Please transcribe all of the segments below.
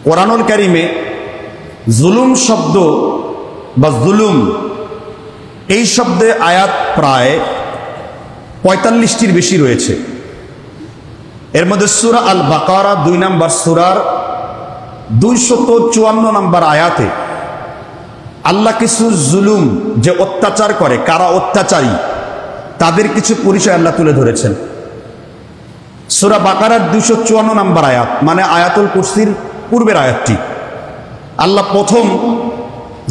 কোরআনুল কারীমে জুলুম শব্দ বা জুলুম এই শব্দে আয়াত প্রায় ৪৫টির বেশি রয়েছে। এর মধ্যে সূরা আল বাকারা ২ নম্বর সূরার ২৫৪ নম্বর আয়াতে আল্লাহ কিছু জুলুম যে অত্যাচার করে, কারা অত্যাচারী, তাদের কিছু পরিচয় আল্লাহ তুলে ধরেছেন। সূরা বাকারার ২৫৪ নম্বর আয়াত, মানে আয়াতুল কুরসির পূর্বের আয়াতটি, আল্লাহ প্রথম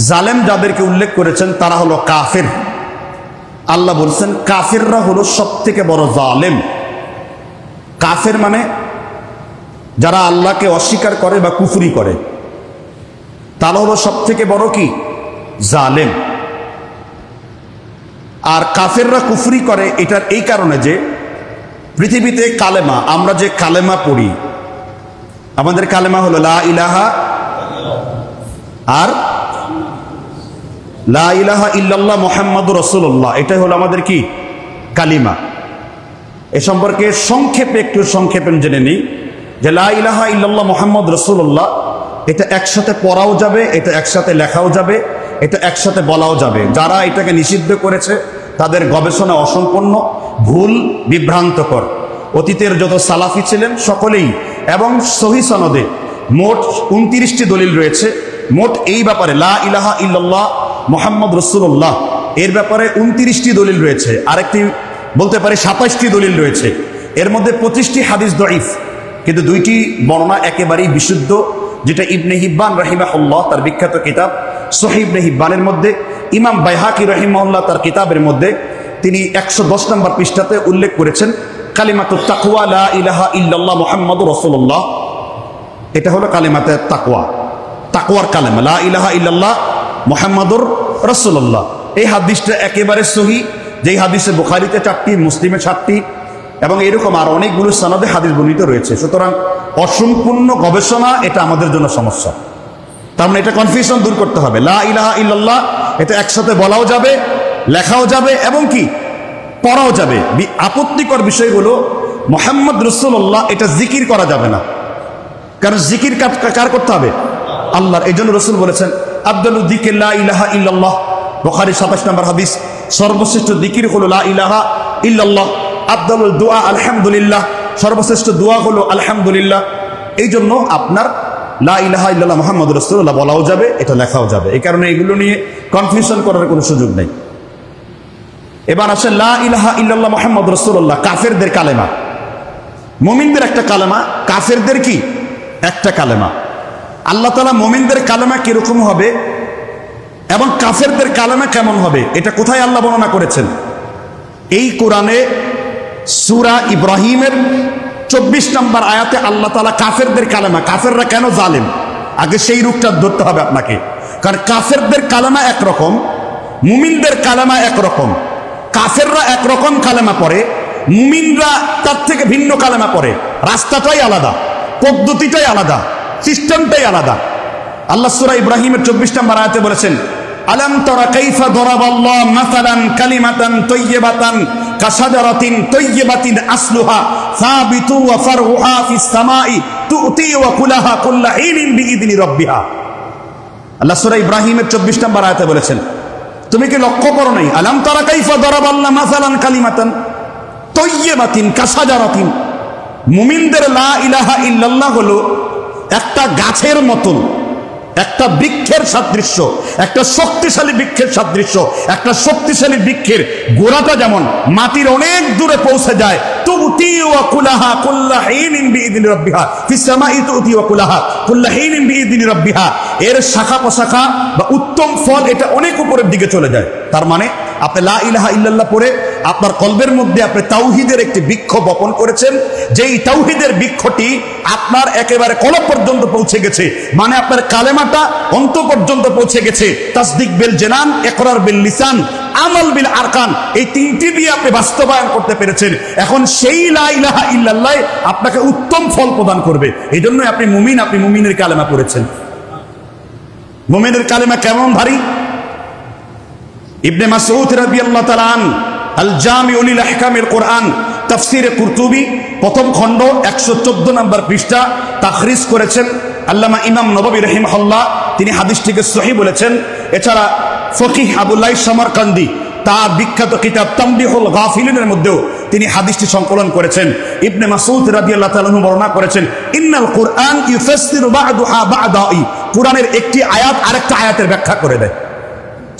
জালেম যাদেরকে উল্লেখ করেছেন তারা হলো কাফের। আল্লাহ বলছেন কাফেররা হলো সব থেকে বড় জালেম। কাফের মানে যারা আল্লাহকে অস্বীকার করে বা কুফরি করে, তারা হলো সব থেকে বড় কি জালেম। আর কাফেররা কুফরি করে এটার এই কারণে যে পৃথিবীতে কালেমা, আমরা যে কালেমা পড়ি, আমাদের কালেমা হলো লা ইলাহা আর লা ইলাহা ইল্লাল্লাহ মুহাম্মাদুর রাসূলুল্লাহ, এটাই হলো আমাদের কি কালিমা। এ সম্পর্কে সংক্ষেপে একটু সংক্ষেপে জেনে নিই যে লা ইলাহা ইল্লাল্লাহ মুহাম্মাদুর রাসূলুল্লাহ এটা একসাথে পড়াও যাবে, এটা একসাথে লেখাও যাবে, এটা একসাথে বলাও যাবে। যারা এটাকে নিষিদ্ধ করেছে তাদের গবেষণা অসম্পূর্ণ, ভুল, বিভ্রান্তকর। অতীতের যত সালাফি ছিলেন সকলেই, এবং সহিহ সনদে মোট ২৯টি দলিল রয়েছে। মোট এই ব্যাপারে লা ইলাহা ইল্লাল্লাহ মুহাম্মদ রাসূলুল্লাহ এর ব্যাপারে ২৯টি দলিল রয়েছে, আরেকটি বলতে পারে ২৭টি দলিল রয়েছে। এর মধ্যে ২৫টি হাদিস দঈফ, কিন্তু ২টি বর্ণনা একেবারেই বিশুদ্ধ, যেটা ইবনে হিব্বান রাহিমাহুল্লাহ তার বিখ্যাত কিতাব সহিহ ইবনে হিব্বানের মধ্যে, ইমাম বাইহাকি রাহিমাহুল্লাহ তার কিতাবের মধ্যে তিনি ১১০ নম্বর পৃষ্ঠাতে উল্লেখ করেছেন কালিমাতুত তাকওয়া লা ইলাহা ইল্লাল্লাহ মুহাম্মাদুর রাসূলুল্লাহ। এটা হলো কালিমাতে তাকওয়া, তাকওয়ার কালেমা লা ইলাহা ইল্লাল্লাহ মুহাম্মাদুর রাসূলুল্লাহ। এই হাদিসটা একেবারে সহিহ, যেই হাদিসে বুখারীতে ৪টি, মুসলিমে ৭টি, এবং এরকম আর অনেকগুলো সনদে হাদিস বর্ণিত রয়েছে। সুতরাং অসম্পূর্ণ গবেষণা এটা আমাদের জন্য সমস্যা। তার মানে এটা কনফিউশন দূর করতে হবে। লা ইলাহা ইল্লাল্লাহ এটা একসাথে বলাও যাবে, লেখাও যাবে, এবং কি পড়াও যাবে। আপত্তিকর বিষয় হলো মুহাম্মদ রাসূলুল্লাহ এটা জিকির করা যাবে না, কারণ জিকির কার করতে হবে? আল্লাহর। এই জন্য রাসূল বলেছেন আফদালুয যিকরি লা ইলাহা ইল্লাল্লাহ, বুখারী ২৭ নম্বর হাদিস, সর্বশ্রেষ্ঠ জিকির হলো লা ইলাহা ইল্লাল্লাহ। আফদালুদ দুআ আলহামদুলিল্লাহ, সর্বশ্রেষ্ঠ দোয়া হলো আলহামদুলিল্লাহ। এই জন্য আপনার লা ইলাহা ইল্লাল্লাহ মুহাম্মাদুর রাসূলুল্লাহ বলাও যাবে, এটা লেখাও যাবে। এই কারণে এগুলো নিয়ে কনফিউশন করার কোনো সুযোগ নেই। এবার আসে লা ইলাহা ইল্লাল্লাহ মুহাম্মাদুর রাসূলুল্লাহ কাফেরদের কালেমা। মুমিনদের একটা কালেমা, কাফেরদের কি একটা কালেমা। আল্লাহ তাআলা মুমিনদের কালেমা কিরকম হবে এবং কাফেরদের কালেমা কেমন হবে এটা কোথায় আল্লাহ বর্ণনা করেছেন? এই কোরআনে সূরা ইব্রাহিমের ২৪ নম্বর আয়াতে আল্লাহ তাআলা কাফেরদের কালেমা, কাফেররা কেন জালেম, আগে সেই রূপটা ধরতে হবে আপনাকে। কারণ কাফেরদের কালেমা একরকম, মুমিনদের কালেমা একরকম। কাফেররা একরকম কালেমা পড়ে, মুমিনরা তার থেকে ভিন্ন কালেমা পড়ে। রাস্তাটাই আলাদা, পদ্ধতিটাই আলাদা, সিস্টেমটাই আলাদা। আল্লাহ সূরা ইব্রাহিমের ২৪ নম্বর আয়াতে বলেছেন আলাম তারা কাইফা দরাবাল্লাহু মাসালান কালিমাতান তাইয়্যিবাতান কাশাজারাতিন তাইয়্যিবাতিন আসলুহা সাবিতু ওয়া ফারউহা ফিস সামাই তুতি ওয়া কুলাহা কুল্লা হিনিন বিইذনি রাব্বিহা। আল্লাহ সূরা ইব্রাহিমের ২৪ নম্বর আয়াতে বলেছেন তুমি কি লক্ষ্য করো নাই? আলাম তারা কাইফা দরাবাল্লাহু মাসালান কালিমাতান তাইয়্যিবাতিন কাশাজারাতিন। মুমিনদের লা ইলাহা ইল্লাল্লাহ হলো একটা গাছের মতন, একটা বৃক্ষের সাদৃশ্য, একটা শক্তিশালী বৃক্ষের সাদৃশ্য। একটা শক্তিশালী বৃক্ষের গোড়াটা যেমন মাটির অনেক দূরে পৌঁছে যায়, তুতি ওয়া কুলাহা কুল্লা হিনিন বিইذনি রাব্বিহা ফিস সামাই তুতি ওয়া কুলাহা কুল্লা হিনিন বিইذনি রাব্বিহা। এর শাখা প্রশাখা বা উত্তম ফল এটা অনেক উপরের দিকে চলে যায়। তার মানে আপনি লা ইলাহা ইল্লাল্লাহ পড়ে আপনার কলবের মধ্যে আপনি তাওহীদের একটি বৃক্ষ বপন করেছেন, যেই তাওহীদের বৃক্ষটি আপনার একেবারে কলব পর্যন্ত পৌঁছে গেছে, মানে আপনার কালেমাটা অন্ত পর্যন্ত পৌঁছে গেছে। তাসদিক বিল জানান, ইকরার বিল লিসান, আমল বিল আরকান, এই তিনটি দিয়ে আপনি বাস্তবায়ন করতে পেরেছেন। এখন সেই লা ইলাহা ইল্লাল্লাহ আপনাকে উত্তম ফল প্রদান করবে। এই জন্যই আপনি মুমিন, আপনি মুমিনের কালেমা পড়েছেন। মুমিনের কালেমা কেমন ভারী? ইবনে মাসউদ রাদিয়াল্লাহু তাআলা আন আল জামিউ লিল আহকামিল কুরআন তাফসিরে কুরতুবী প্রথম খণ্ড ১১৪ নম্বর পৃষ্ঠা তাখরিজ করেছেন আল্লামা ইমাম নববী রাহিমাহুল্লাহ, তিনি হাদিসটিকে সহিহ বলেছেন। এছাড়া ফকিহ আবুল্লাহ সামারকান্দি তার বিখ্যাত কিতাব তামবিহুল গাফিলিনের মধ্যেও তিনি হাদিসটি সংকলন করেছেন। ইবনে মাসউদ রাদিয়াল্লাহু তাআলা বর্ণনা করেছেন, ইন্নাল কুরআন ইউফাসসিরু বা'দুহা বা'দাই, কুরআনের একটি আয়াত আরেকটা আয়াতের ব্যাখ্যা করে দেয়।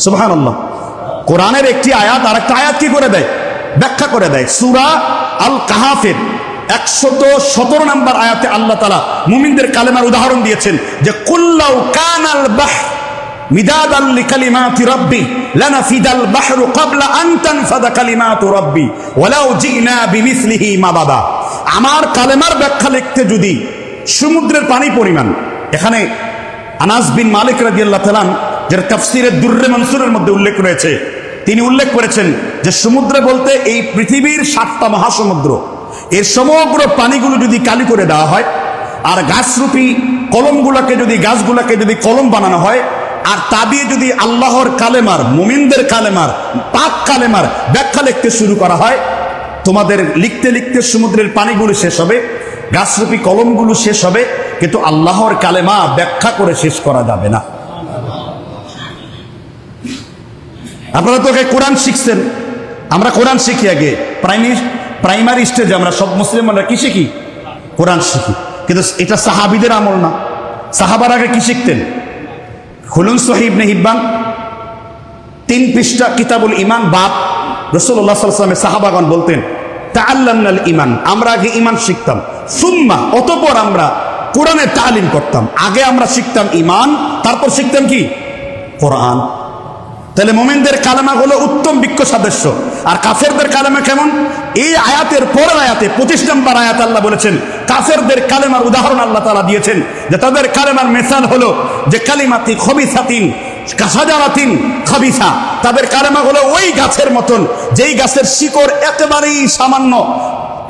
সুবহানাল্লাহ, কোরআনের একটি আয়াত আরেকটা আয়াত কি করে দেয়? ব্যাখ্যা করে দেয়। সূরা আল কাহাফের 117 নম্বর আয়াতে আল্লাহ তাআলা মুমিনদের কালেমার উদাহরণ দিয়েছেন যে কুল্লাউ কানাল বাহর মিদাদান লিকালিমাতি রাব্বি লানাফিদাল বাহরু ক্বাবলা আন তানফাদা কালিমাতু রাব্বি ওয়ালাউ জিনা বিমিসলিহি মাদাদা। আমার কালেমার ব্যাখ্যা লিখতে যদি সমুদ্রের পানি পরিমাণ, এখানে আনাস বিন মালিক রাদিয়াল্লাহু তাআলা যার তাফসীরে দুররে মনসুরের মধ্যে উল্লেখ রয়েছে, তিনি উল্লেখ করেছেন যে সমুদ্র বলতে এই পৃথিবীর 7টা মহাসমুদ্র, এর সমগ্র পানিগুলো যদি কালি করে দেওয়া হয়, আর গাছরূপী কলমগুলোকে যদি গাছগুলোকে যদি কলম বানানো হয়, আর তা দিয়ে যদি আল্লাহর কালেমার, মুমিনদের কালেমার, পাক কালেমার ব্যাখ্যা লিখতে শুরু করা হয়, তোমাদের লিখতে লিখতে সমুদ্রের পানিগুলো শেষ হবে, গাছরূপী কলমগুলো শেষ হবে, কিন্তু আল্লাহর কালেমা ব্যাখ্যা করে শেষ করা যাবে না। আপনারা তো কোরআন শিখছেন, আমরা কোরআন শিখি আগে প্রাইমারি স্টেজে আমরা সব মুসলিমরা কি শিখি? কোরআন শিখি। কিন্তু এটা সাহাবীদের আমল না। সাহাবার আগে কি শিখতেন? খুলুন সহিহ ইবনে হিব্বান 3 পৃষ্ঠা কিতাবুল ঈমান বাব। রাসূলুল্লাহ সাল্লাল্লাহু আলাইহি ওয়াসাল্লাম সাহাবাগণ বলতেন তাআল্লামনাল ঈমান, আমরা আগে ঈমান শিখতাম, সুম্মা অতঃপর আমরা কোরআনের তালিম করতাম। আগে আমরা শিখতাম ঈমান, তারপর শিখতাম কি? কোরআন। তাহলে মুমিনদের কালেমা হলো উত্তম বৃক্ষ সদস্য, আর কাফেরদের কালেমা কেমন? এই আয়াতের পরের আয়াতে 25 নম্বর আয়াত আল্লাহ বলেছেন কাফেরদের কালেমার উদাহরণ আল্লাহ তাআলা দিয়েছেন যে তাদের কালেমার মিসাল হলো যে কালিমাতি খবিসাতিন কাসাজারাতিন খবিসা, তাদের কালেমা হলো ওই গাছের মতন যেই গাছের শিকড় একেবারেই সামান্য।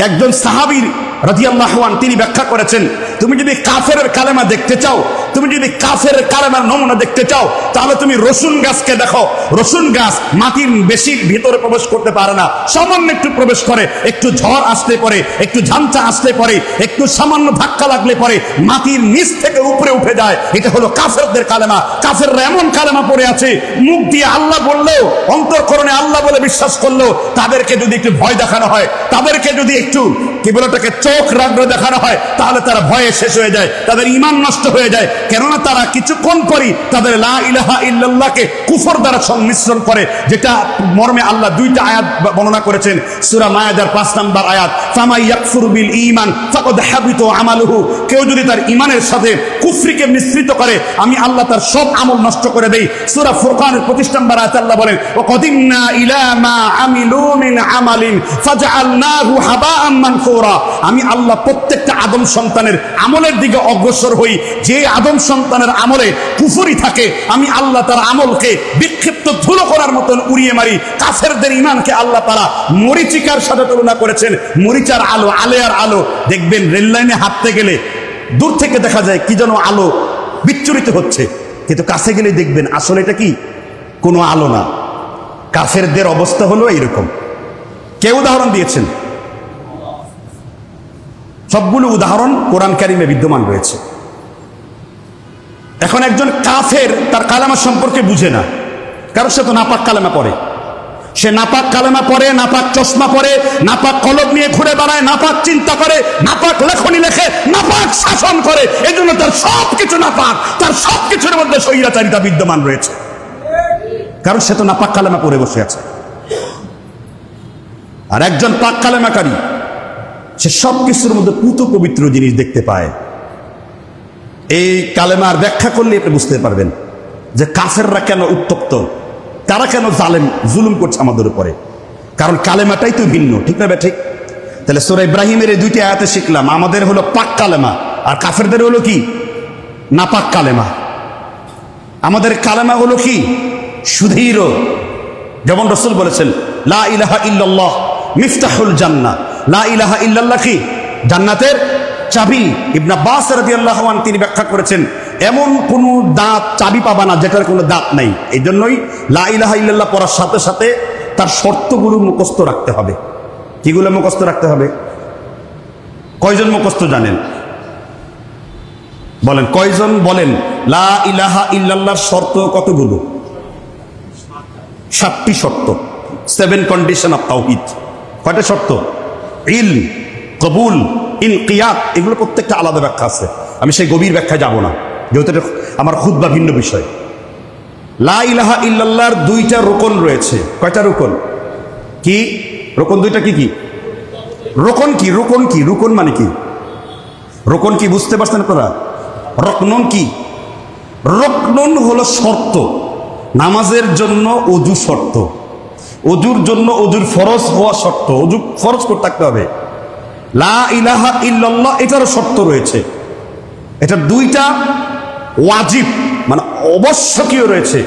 একজন সাহাবী রাদিয়াল্লাহু আনহু তিনি ব্যাখ্যা করেছেন, তুমি যদি কাফেরের কালেমা দেখতে চাও, তুমি যদি কাফেরের কালেমার নমুনা দেখতে চাও, তাহলে তুমি রসুন গাছকে দেখো। রসুন গাছ মাটির বেশি ভিতরে প্রবেশ করতে পারে না, সামান্য একটু প্রবেশ করে, একটু ঝড় আসলে পরে, একটু ঝাঞ্চা আসলে পরে, একটু সামান্য ধাক্কা লাগলে পরে মাটির নিচ থেকে উপরে উঠে যায়। এটা হলো কাফেরদের কালেমা। কাফেররা এমন কালেমা পড়ে আছে, মুখ দিয়ে আল্লাহ বললেও, অন্তরকরণে আল্লাহ বলে বিশ্বাস করলেও, তাদেরকে যদি একটু ভয় দেখানো হয়, তাদেরকে যদি একটু কি বলে ওটাকে চোখ রাগড়ে দেখানো হয়, তাহলে তারা ভয়ে শেষ হয়ে যায়, তাদের ঈমান নষ্ট হয়ে যায়। কেননা তারা কিছুক্ষণ পরই তাদের লা ইলাহা ইল্লাল্লাহকে কুফর দ্বারা সংমিশ্রণ করে, যেটা মর্মে আল্লাহ 2টা আয়াত বর্ণনা করেছেন। সূরা মায়েদার 5 নম্বর আয়াত, ফামাই ইয়াকফুর বিল ঈমান ফাকাদ হাবিতা আমালুহু, কেউ যদি তার ঈমানের সাথে কুফরিকে মিশ্রিত করে, আমি আল্লাহ তার সব আমল নষ্ট করে দেই। সূরা ফুরকানের 25 নম্বর আয়াতে আল্লাহ বলেন, ওয়া কাদিমনা ইলা মা আমিলু মিন আমালিন ফাজআলনাহু হাবাআন মানসুরা, আমি আল্লাহ প্রত্যেকটা আদম সন্তানের আমলের দিকে অগ্রসর হই, যে আদম সন্তানের আমলে কুফরি থাকে আমি আল্লাহ তার আমলকে বিক্ষিপ্ত ধুলো করার মতন উড়িয়ে মারি। কাফেরদের ঈমানকে আল্লাহ তাআলা মরিচিকার সাথে তুলনা করেছেন, মরিচার আলো, আলেয়ার আলো। দেখবেন রেল লাইনে হাঁটতে গেলে দূর থেকে দেখা যায় কি যেন আলো বিচ্ছুরিত হচ্ছে, কিন্তু কাছে গেলে দেখবেন আসলে এটা কি? কোনো আলো না। কাফেরদের অবস্থা হলো এইরকম। কে উদাহরণ দিয়েছেন? সবগুলো উদাহরণ কোরআন কারিমে বিদ্যমান রয়েছে। এখন একজন কাফের তার কালেমা সম্পর্কে বুঝে না, কারণ সে তো নাপাক কালেমা পড়ে। সে নাপাক কালেমা পড়ে, নাপাক চশমা পড়ে, নাপাক কলম নিয়ে ঘুরে বেড়ায়, নাপাক চিন্তা করে, নাপাক লেখনী লেখে, নাপাক শাসন করে। এই জন্য তার সবকিছু নাপাক, তার সবকিছুর মধ্যে স্বৈরাচারিতা বিদ্যমান রয়েছে, কারণ সে তো নাপাক কালেমা পড়ে বসে আছে। আর একজন পাক কালেমাকারী সে সবকিছুর মধ্যে পুত পবিত্র জিনিস দেখতে পায়। এই কালেমার ব্যাখ্যা করলে আপনি বুঝতে পারবেন যে কাফেররা কেন উত্তপ্ত, তারা কেন জুলুম করছে আমাদের উপরে, কারণ কালেমাটাই তো ভিন্ন, ঠিক না? ঠিক। তাহলে সূরা ইব্রাহিমের এই 2টি আয়াতে শিখলাম আমাদের হলো পাক কালেমা, আর কাফেরদের হলো কি? নাপাক কালেমা। আমাদের কালেমা হলো কি? সুধীর। যেমন রাসূল বলেছেন লা ইলাহা ইল্লাল্লাহ মিফতাহুল জান্নাহ, লা ইলাহা ইল্লাল্লাহ কি? জান্নাতের চাবি। ইবনে আব্বাস রাদিয়াল্লাহু আনহু তিনি ব্যাখ্যা করেছেন এমন কোন দাঁত চাবি পাবা না যেটার কোনো দাঁত নাই। এই জন্যই লা ইলাহা ইল্লাল্লাহ পড়ার সাথে সাথে তার শর্তগুলো মুখস্থ রাখতে হবে। কিগুলো মুখস্থ রাখতে হবে? কয়জন মুখস্থ জানেন? বলেন কয়জন বলেন লা ইলাহা ইল্লাল্লাহর শর্ত কতগুলো? 7টি শর্ত, 7 কন্ডিশন অফ তাওহীদ। কয়টা শর্ত? ইলম, কবুল, ইনকিয়াদ, এগুলো প্রত্যেকটা আলাদা ব্যাখ্যা আছে, আমি সেই গভীর ব্যাখ্যায় যাব না, যেহেতু আমার খুতবা ভিন্ন বিষয়। লা ইলাহা ইল্লাল্লাহর 2টা রুকন রয়েছে। কয়টা রুকন? কি রুকন? 2টা কি কি রুকন? কি রুকন? কি রুকন মানে কি? রুকন কি বুঝতে পারছেন আপনারা? রকনুন কি? রকনুন হলো শর্ত। নামাজের জন্য ওযু শর্ত, ওযুর জন্য ওযুর ফরজ হওয়া শর্ত, ওযু ফরজ করতে থাকতে হবে। লা ইলাহা ইল্লাল্লাহ এটারও শর্ত রয়েছে, এটা 2টা ওয়াজিব মানে অবশ্যকীয় রয়েছে।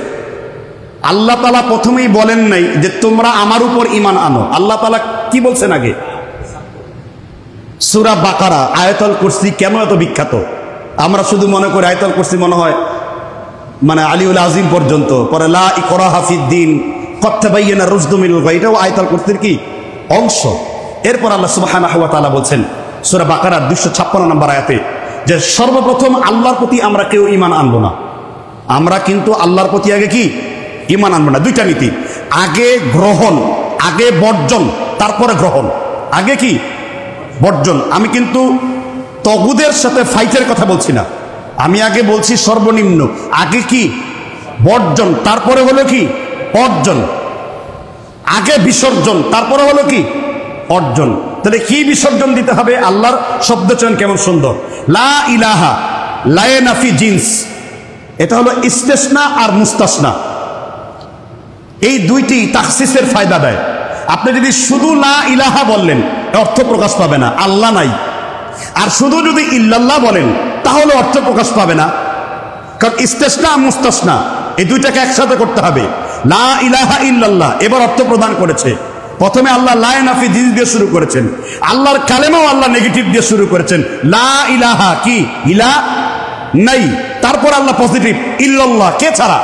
আল্লাহ তাআলা প্রথমেই বলেন নাই যে তোমরা আমার উপর ঈমান আনো। আল্লাহ তাআলা কি বলছেন আগে? সূরা বাকারা আয়াতুল কুরসি কেন এত বিখ্যাত? আমরা শুধু মনে করি আয়াতুল কুরসি মনে হয় মানে আলিউল আজিম পর্যন্ত, পরে লা ইকরাহা ফিদ্দিন ক্বাদ তাবায়্যানা রুশদু মিনাল গায়, এটাও আয়াতুল কুরসির কি অংশ। এরপর আল্লাহ সুবহানাহু ওয়া তাআলা বলছেন সূরা বাকারার 256 নম্বর আয়াতে যে সর্বপ্রথম আল্লাহর প্রতি আমরা কেউ ঈমান আনবো না। আমরা কিন্তু আল্লাহর প্রতি আগে কি ঈমান আনবো না। 2টা নীতি, আগে গ্রহণ, আগে বর্জন, তারপরে গ্রহণ। আগে কি বর্জন। আমি কিন্তু তগুদের সাথে ফাইটের কথা বলছি না, আমি আগে বলছি সর্বনিম্ন আগে কি বর্জন, তারপরে হলো কি অর্জন। আগে বিসর্জন, তারপরে হলো কি অর্জন। তাহলে কি বিসর্জন দিতে হবে? আল্লাহর শব্দ চয়ন কেমন সুন্দর, লা ইলাহা, লায়ে নাফি জিন্স, এটা হলো ইস্তেসনা আর মুস্তাসনা। এই 2টি তাখসিসের ফায়দা দেয়। আপনি যদি শুধু লা ইলাহা বললেন অর্থ প্রকাশ পাবে না, আল্লাহ নাই। আর শুধু যদি ইল্লাল্লাহ বলেন তাহলে অর্থ প্রকাশ পাবে না, কারণ ইস্তেসনা মুস্তাসনা এই 2টাকে একসাথে করতে হবে। লা ইলাহা ইল্লাল্লাহ এবার অর্থ প্রদান করেছে। প্রথমে আল্লাহ লা নাফি জিন্স দিয়ে শুরু করেছেন, আল্লাহর কালেমাও আল্লাহ নেগেটিভ দিয়ে শুরু করেছেন। লা ইলাহা কি ইলা নাই, তারপর আল্লাহ পজিটিভ ইল্লাল্লাহ, কে ছাড়া?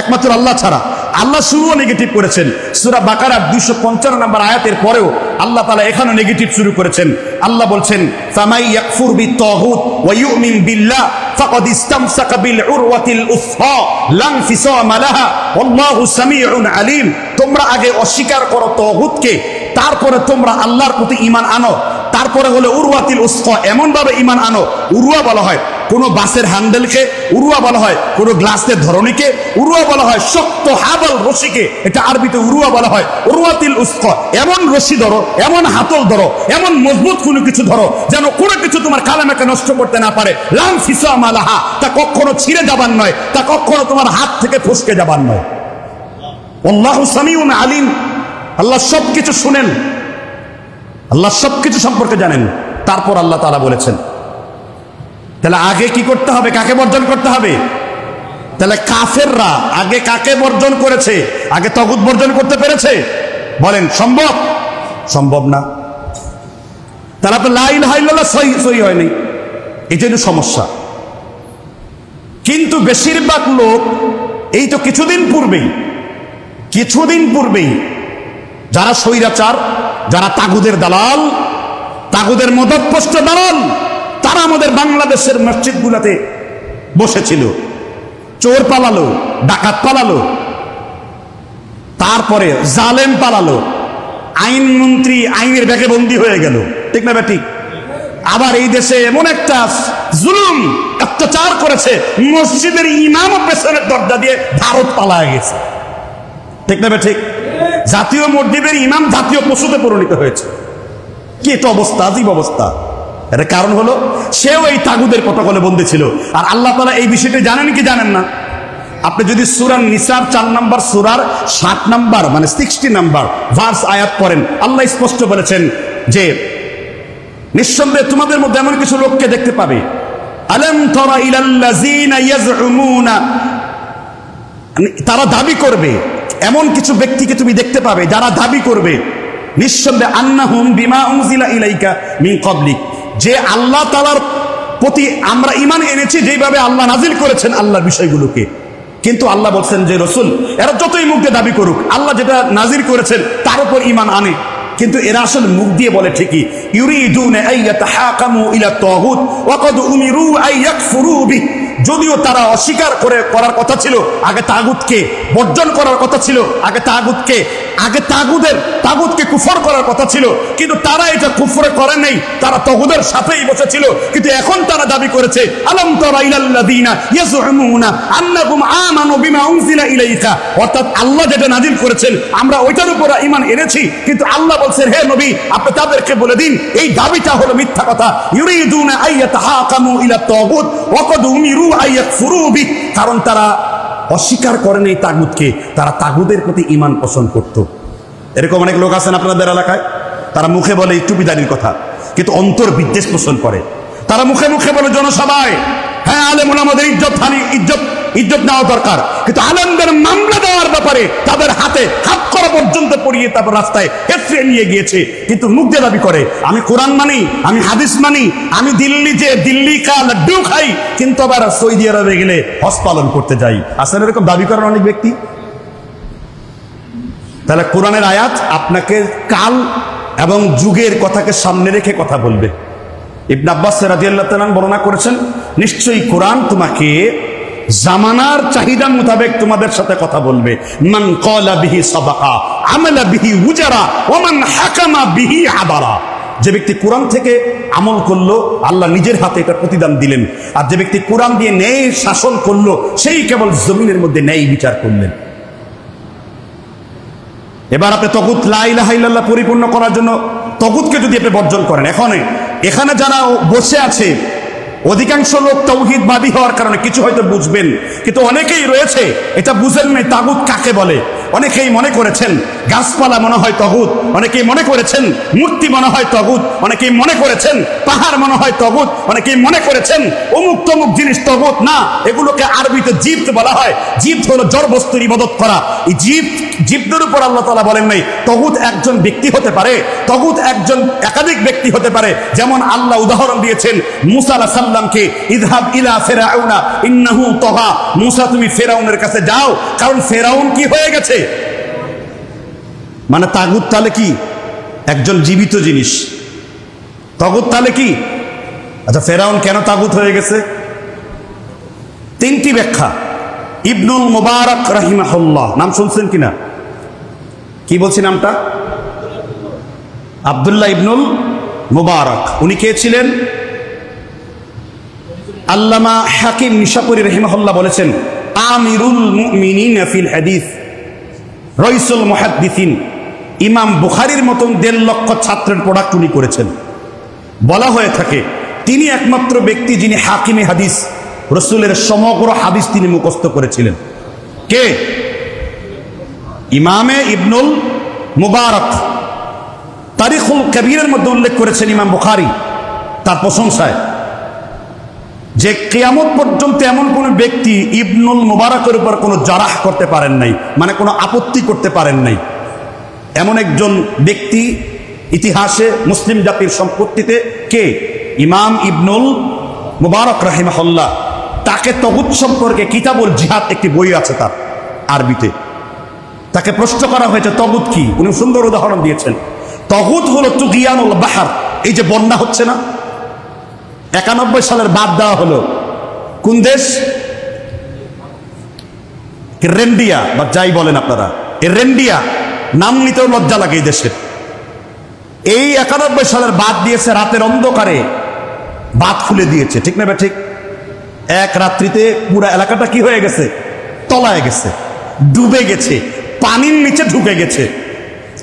একমাত্র আল্লাহ ছাড়া। আল্লাহ শুরুও নেগেটিভ করেছেন। সূরা বাকারার 255 নম্বর আয়াতের পরেও আল্লাহ তাআলা এখানে নেগেটিভ শুরু করেছেন। আল্লাহ বলছেন ফামাই ইয়াকফুর বিত-তাগুত ওয়া ইউমিন বিল্লাহ ফাকাদ ইসতামসাকা বিল উরওয়াতিল উসফা লা ইনফিসামা লাহা ওয়াল্লাহু সামিউন আলিম। তোমরা আগে অস্বীকার করো তাগুতকে, তারপরে তোমরা আল্লাহর প্রতি ঈমান আনো, তারপরে হলো উরওয়াতিল উসফা, এমন ভাবে ঈমান আনো। উরওয়া বলা হয় কোন বাসের হ্যান্ডেলকে, উরওয়া বলা হয় কোন গ্লাসের ধরনীকে, উরওয়া বলা হয় শক্ত হাবল রশিকে, এটা আরবিতে উরওয়া বলা হয়। উরওয়াতিল উসফা, এমন রশি ধরো, এমন হাতল ধরো, এমন মজবুত কোনো কিছু ধরো যেন কোনো কিছু তোমার কালেমাকে নষ্ট করতে না পারে। লাম ফিসামা লাহা, তা কখনো ছিঁড়ে যাবার নয়, তা কখনো তোমার হাত থেকে ফসকে যাবার নয়। আল্লাহু সামিউন আলিম, আল্লাহ সবকিছু শুনেন, আল্লাহ সবকিছু সম্পর্কে জানেন। তারপর আল্লাহ তাআলা বলেছেন তাহলে আগে কি করতে হবে, কাকে বর্জন করতে হবে? তাহলে কাফেররা আগে কাকে বর্জন করেছে? আগে তাগুত বর্জন করতে পেরেছে? বলেন সম্ভব? সম্ভব না। তাহলে তো লা ইলাহা ইল্লাল্লাহ সহি হয়নি, এই জন্য সমস্যা। কিন্তু বেশিরভাগ লোক এই তো কিছুদিন পূর্বেই যারা স্বৈরাচার, যারা তাগুদের দালাল, তাগুদের মদতপোষ্ট দালাল, তারা আমাদের বাংলাদেশের মসজিদগুলোতে বসেছিল। চোর পালালো, ডাকাত পালালো, তারপরে জালেম পালালো, আইনমন্ত্রী আইনের ব্যাগে বন্দী হয়ে গেল, ঠিক না ঠিক? আবার এই দেশে এমন একটা জুলুম অত্যাচার করেছে, মসজিদের ইমামও পেছনের দরজা দিয়ে ভারত পালায় গেছে, ঠিক না ঠিক? জাতীয় মসজিদের ইমাম জাতীয় পশুতে পরিণত হয়েছে। কি একটা অবস্থা, আজীব অবস্থা। এর কারণ হলো সেও এই তাগুদের প্রটোকলে বন্দী ছিল। আর আল্লাহ তাআলা এই বিষয়টি জানেন কি জানেন না? আপনি যদি সূরা নিসার 4 নম্বর সূরার 7 নম্বর মানে 60 নম্বর ভার্স আয়াত পড়েন, আল্লাহ স্পষ্ট বলেছেন যে নিঃসন্দেহে তোমাদের মধ্যে এমন কিছু লোককে দেখতে পাবে, আলাম তারা ইলাল্লাযিনা ইয়াজউমুনা, তারা দাবি করবে, এমন কিছু ব্যক্তিকে তুমি দেখতে পাবে যারা দাবি করবে নিঃসন্দেহে আন্নাহুম বিমা উনজিলা ইলাইকা মিন ক্বাবলিক, যে আল্লাহ তাআলার প্রতি আমরা ঈমান এনেছি যেভাবে আল্লাহ নাজিল করেছেন আল্লাহর বিষয়গুলোকে। কিন্তু আল্লাহ বলছেন যে রাসূল এরা যতই মুখ দিয়ে দাবি করুক, আল্লাহ যেটা নাজিল করেছেন তার উপর ঈমান আনে, কিন্তু এরা আসলে মুখ দিয়ে বলে ঠিকই, ইউরিদুনা আইয়াতাহাকামু ইলা তাগুত ওয়া কদ উমিরু আইয়াকফুরু বি। যদিও তারা অস্বীকার করার কথা ছিল আগে তাগুতকে, বর্জন করার কথা ছিল আগে তাগুতকে কুফর করার কথা ছিল, কিন্তু তারা এটা কুফরে করে নাই, তারা তাগুতের সাথেই বসেছিল। কিন্তু এখন তারা দাবি করেছে, আলাম তারা ইলাল্লাযিনা ইয়াজউমুনা আন্নাহুম আমানু বিমা উনজিলা ইলাইকা, অর্থাৎ আল্লাহ যেটা নাজিল করেছেন আমরা ওইটার উপর ঈমান এনেছি, কিন্তু আল্লাহ বলছেন হে নবী আপনি তাদেরকে বলে দিন এই দাবিটা হলো মিথ্যা কথা। ইউরিদুনা আইয়াতাহাকামু ইলা তাগুত ওয়া কদ উমিরু আইয়াকফুরু বি, কারণ তারা অস্বীকার করেন এই তাগুতকে, তারা তাগুতের প্রতি ঈমান পোষণ করত। এরকম অনেক লোক আছেন আপনাদের এলাকায়, তারা মুখে বলে একটু বিদারির কথা কিন্তু অন্তর বিদ্বেষ পোষণ করে। তারা মুখে মুখে বলে জনসভায় হ্যাঁ আলেম ওলামাদের ইজ্জত নেওয়া দরকার, কিন্তু আলেমদের মামলা দেওয়ার ব্যাপারে তাদের হাতে হাত করা পর্যন্ত পড়িয়ে তারপর রাস্তায় হেঁটে নিয়ে গিয়েছে। কিন্তু মুখ দিয়ে দাবি করে আমি কোরআন মানি, আমি হাদিস মানি, আমি দিল্লি কা লাড্ডু খাই, কিন্তু আবার সৌদি আরবে গেলে হজ পালন করতে যাই। আসলে এরকম দাবি করেন অনেক ব্যক্তি। তাহলে কোরআনের আয়াত আপনাকে কাল এবং যুগের কথাকে সামনে রেখে কথা বলবে। ইবনে আব্বাস রাদিয়াল্লাহু তাআলা বর্ণনা করেছেন, নিশ্চয়ই কোরআন তোমাকে জামানার চাহিদা মোতাবেক তোমাদের সাথে কথা বলবে। মান ক্বালা বিহি সাবাকা আমালা বিহি উজারা ওয়া মান হাকামা বিহি আবারা। যে ব্যক্তি কোরআন থেকে আমল করলো আল্লাহ নিজের হাতে এটার প্রতিদান দিলেন, আর যে ব্যক্তি কোরআন দিয়ে ন্যায় শাসন করলো সেই কেবল জমিনের মধ্যে ন্যায় বিচার করলেন। এবার আপনি তাগুত লা ইলাহা ইল্লাল্লাহ পরিপূর্ণ করার জন্য তাগুতকে যদি আপনি বর্জন করেন, এখানে যারা বসে আছে অধিকাংশ লোক তাওহীদবাদী হওয়ার কারণে কিছু হয়তো বুঝবেন, কিন্তু অনেকেই রয়েছে এটা বুঝেন নাই তাগুত কাকে বলে। অনেকেই মনে করেছেন গাছপালা মনে হয় তাগুত, অনেকেই মনে করেছেন মূর্তি মনে হয় তাগুত, অনেকেই মনে করেছেন পাহাড় মনে হয় তাগুত, অনেকেই মনে করেছেন অমুক তমুক জিনিস তাগুত। না, এগুলোকে আরবিতে জিবত বলা হয়। জিবত হলো জড় বস্তুর ইবাদত করা। এই জিবদের উপর আল্লাহ তাআলা বলেন নাই তাগুত একজন ব্যক্তি হতে পারে, তাগুত একজন একাধিক ব্যক্তি হতে পারে। যেমন আল্লাহ উদাহরণ দিয়েছেন মুসা আলাইহিস সালামকে, ইযহাব ইলা ফিরআউনা ইন্নাহু তাগা, মুসা তুমি ফিরআউনের কাছে যাও, কারণ ফিরআউন কি হয়ে গেছে। মানে তাগুত তাহলে কি একজন জীবিত জিনিস, তাগুত তাহলে কি। আচ্ছা ফিরআউন কেন তাগুত হয়ে গেছে? তিনটি ব্যাখ্যা। ইবনুল মুবারক রাহিমাহুল্লাহ, নাম শুনছেন কিনা? কি বলছি নামটা? আব্দুল্লাহ ইবনুল মুবারক। উনি কে ছিলেন? আল্লামা হাকিম নিশাপুরী রাহিমাহুল্লাহ বলেছেন আমিরুল মুমিনিন ফিল হাদিস, রাইসুল মুহাদ্দিসিন। ইমাম বুখারীর মতন 1.5 লক্ষ ছাত্রের প্রোডাক্ট উনি করেছেন। বলা হয়ে থাকে তিনি একমাত্র ব্যক্তি যিনি হাকিমে হাদিস, রাসূলের সমগ্র হাদিস তিনি মুখস্থ করেছিলেন। কে? ইমামে ইবনুল মুবারক। তারিখুল কবিরের মধ্যে উল্লেখ করেছেন ইমাম বুখারী তার প্রশংসায় যে কিয়ামত পর্যন্ত এমন কোন ব্যক্তি ইবনুল মুবারকের উপর কোনো জারাহ করতে পারেন নাই, মানে কোনো আপত্তি করতে পারেন নাই। এমন একজন ব্যক্তি ইতিহাসে মুসলিম জাতির সম্পত্তিতে কে? ইমাম ইবনুল মুবারক রাহিমাহুল্লাহ। তাকে তাগুত সম্পর্কে কিতাবুল জিহাদ একটি বই আছে তার আরবিতে। তাকে প্রশ্ন করা হয়েছে তাগুত কি, উনি সুন্দর উদাহরণ দিয়েছেন। তাগুত হলো তুগিয়ানুল বাহর। এই যে বন্যা হচ্ছে না, 91 সালের বাদ দেওয়া হলো কোন দেশ? রেন্ডিয়া বা যাই বলেন আপনারা, এই রেন্ডিয়া নাম নিতেও লজ্জা লাগে এই দেশের। এই 91 সালের বাদ দিয়েছে, রাতের অন্ধকারে বাদ খুলে দিয়েছে, ঠিক না? ঠিক এক রাত্রিতে পুরো এলাকাটা কি হয়ে গেছে? তলায় গেছে, ডুবে গেছে, পানির নিচে ঢুকে গেছে।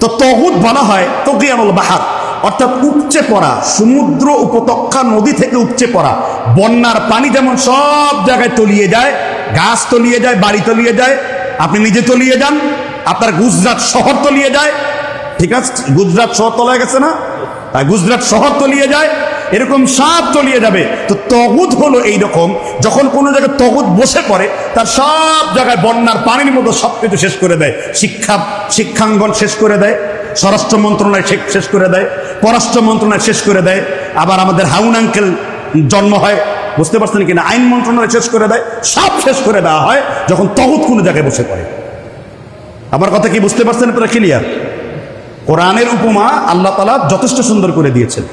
তো তাগুত বলা হয় তুগিয়ানুল বাহর, অর্থাৎ উপচে পড়া, সমুদ্র উপত্যকা নদী থেকে উপচে পড়া বন্যার পানি যেমন সব জায়গায় তলিয়ে যায়, গাছ তলিয়ে যায়, বাড়ি তলিয়ে যায়, আপনি নিজে তলিয়ে যান, আপনার গুজরাট শহর তলিয়ে যায়, ঠিক আছে? গুজরাট শহর তলায় গেছে না? গুজরাট শহর তলিয়ে যায়, এরকম সব তলিয়ে যাবে। তো তাগুত হলো এইরকম, যখন কোনো জায়গায় তাগুত বসে পড়ে তার সব জায়গায় বন্যার পানির মতো সবকিছু শেষ করে দেয়। শিক্ষাঙ্গন শেষ করে দেয়, স্বরাষ্ট্র মন্ত্রণালয় শেষ করে দেয়, পররাষ্ট্র মন্ত্রণালয় শেষ করে দেয়, আবার আমাদের হাউন আঙ্কেল জন্ম হয়, বুঝতে পারছেন কিনা, আইন মন্ত্রণালয় শেষ করে দেয়, সব শেষ করে দেওয়া হয় যখন তাগুত কোনো জায়গায় বসে পড়ে। আমার কথা কি বুঝতে পারছেন আপনারা? ক্লিয়ার? কোরআনের উপমা আল্লাহ তাআলা যথেষ্ট সুন্দর করে দিয়েছেন।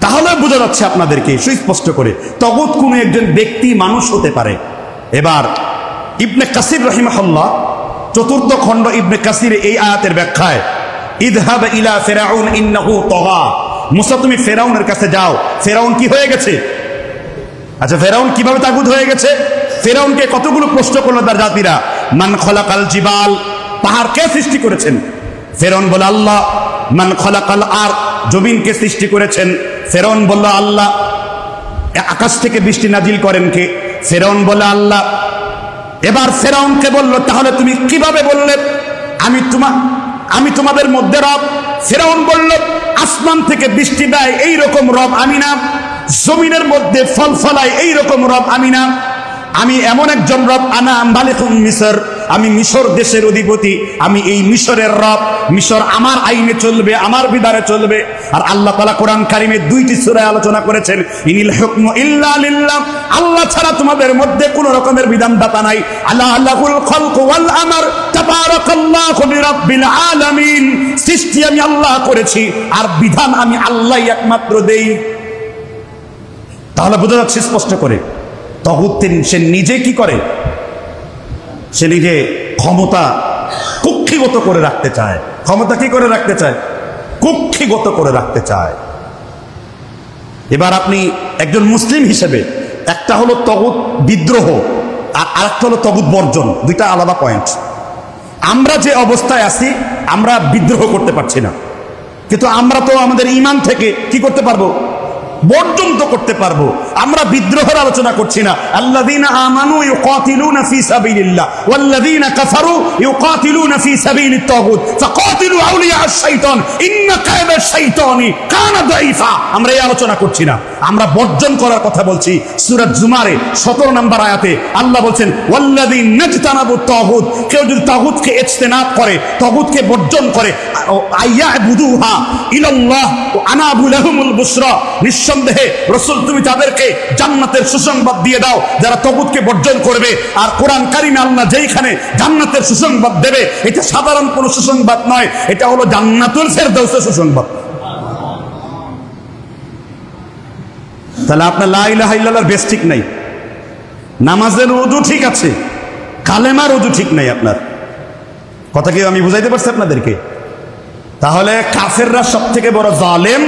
তাহলে বোঝা যাচ্ছে আপনাদেরকে সুস্পষ্ট করে তাগুত কোনো একজন ব্যক্তি মানুষ হতে পারে। এবার ইবনে কাসির রাহিমাহুল্লাহ চতুর্থ খণ্ড ইবনে কাসির এই আয়াতের ব্যাখ্যায় ইযহাব ইলা ফিরাউন ইন্নাহু তাগা, মুসা তুমি ফেরাউনের কাছে যাও। ফেরাউন কি হয়ে গেছে? আচ্ছা, ফেরাউন কিভাবে তাগুত হয়ে গেছে? ফেরাউনকে কতগুলো প্রশ্ন করলো তার জাতিরা, মান খলাকাল জিবাল, পাহাড় কে সৃষ্টি করেছেন? ফেরাউন বলে আল্লাহ। মান খলাকাল আরদ, জমিনকে সৃষ্টি করেছেন? ফেরাউন বলল আল্লাহ। আকাশ থেকে বৃষ্টি নাজিল করেন কে? ফেরাউন বলে আল্লাহ। এবার ফেরাউনকে বলল তাহলে তুমি কিভাবে বললে আমি তোমাদের মধ্যে রব? ফেরাউন বলল আসমান থেকে বৃষ্টি দেয় এই রকম রব আমি না, জমিনের মধ্যে ফল ফলায় এই রকম রব আমি না, আমি এমন একজন রব, আনা মালিকুম মিসর, আমি মিশর দেশের অধিপতি, আমি এই মিশরের রব। মিশর আমার আইনে চলবে, আমার বিধানে চলবে। আর আল্লাহ তাআলা কোরআন কারিমে 2টি সূরায় আলোচনা করেছেন, ইনিল হুকমু ইল্লা লিল্লাহ, আল্লাহ ছাড়া তোমাদের মধ্যে কোনো রকমের বিধানদাতা নাই। আলা লাহুল খালকু ওয়াল আমর, তাবারাকাল্লাহু বিরাব্বিল আলামিন, সৃষ্টি আমি আল্লাহ করেছি আর বিধান আমি আল্লাহই একমাত্র দেই। তাহলে বোঝা যাচ্ছে স্পষ্ট করে তাগুত সে নিজে কি করে? সে নিজে ক্ষমতা কুক্ষিগত করে রাখতে চায়। ক্ষমতা কি করে রাখতে চায়? কুক্ষিগত করে রাখতে চায়। এবার আপনি একজন মুসলিম হিসেবে, একটা হলো তাগুত বিদ্রোহ আর আরেকটা হলো তাগুত বর্জন, দুইটা আলাদা পয়েন্ট। আমরা যে অবস্থায় আছি, আমরা বিদ্রোহ করতে পারছি না, কিন্তু আমরা তো আমাদের ঈমান থেকে কি করতে পারবো? বর্জন তো করতে পারবো। আমরা বিদ্রোহের আলোচনা করছি না। আল্লাযীনা আমানু ইউকাতিলুনা ফি সাবিলিল্লাহ ওয়াল্লাযীনা কাফারু ইউকাতিলুনা ফি সাবিলিত তাগুত ফাকাতিলু আউলিয়া আশ-শাইতান ইন্না কায়দা আশ-শাইতানি কানা দাঈফা। আমরা এই আলোচনা করছি না, আমরা বর্জন করার কথা বলছি। সূরা জুমারে 17 নম্বর আয়াতে আল্লাহ বলছেন ওয়াল্লাযীনা ইজতানাবুত তাগুত, কেউ যদি তাগুতকে ইজতিনাব করে, তাগুতকে বর্জন করে, আইয়াবুদুহা ইলাল্লাহ ওয়া আনাবু লাহুমুল বুশরা, নিঃসন্দেহে রাসূল তুমি তাদেরকে জান্নাতের সুসংবাদ দিয়ে দাও যারা তাগুতকে বর্জন করবে। আর কোরআন কারিমে আল্লাহ যেইখানে জান্নাতের সুসংবাদ দেবে, এটা সাধারণ কোনো সুসংবাদ নয়, এটা হলো জান্নাতুল ফেরদাউসের সুসংবাদ। তাহলে আপনার লা ইলাহা ইল্লাল্লাহর বেশ ঠিক নাই, নামাজের ওযু ঠিক আছে, কালেমার ওযু ঠিক নাই। আপনার কথা কি আমি বুঝাইতে পারছি আপনাদেরকে? তাহলে কাফেররা সব থেকে বড় জালেম,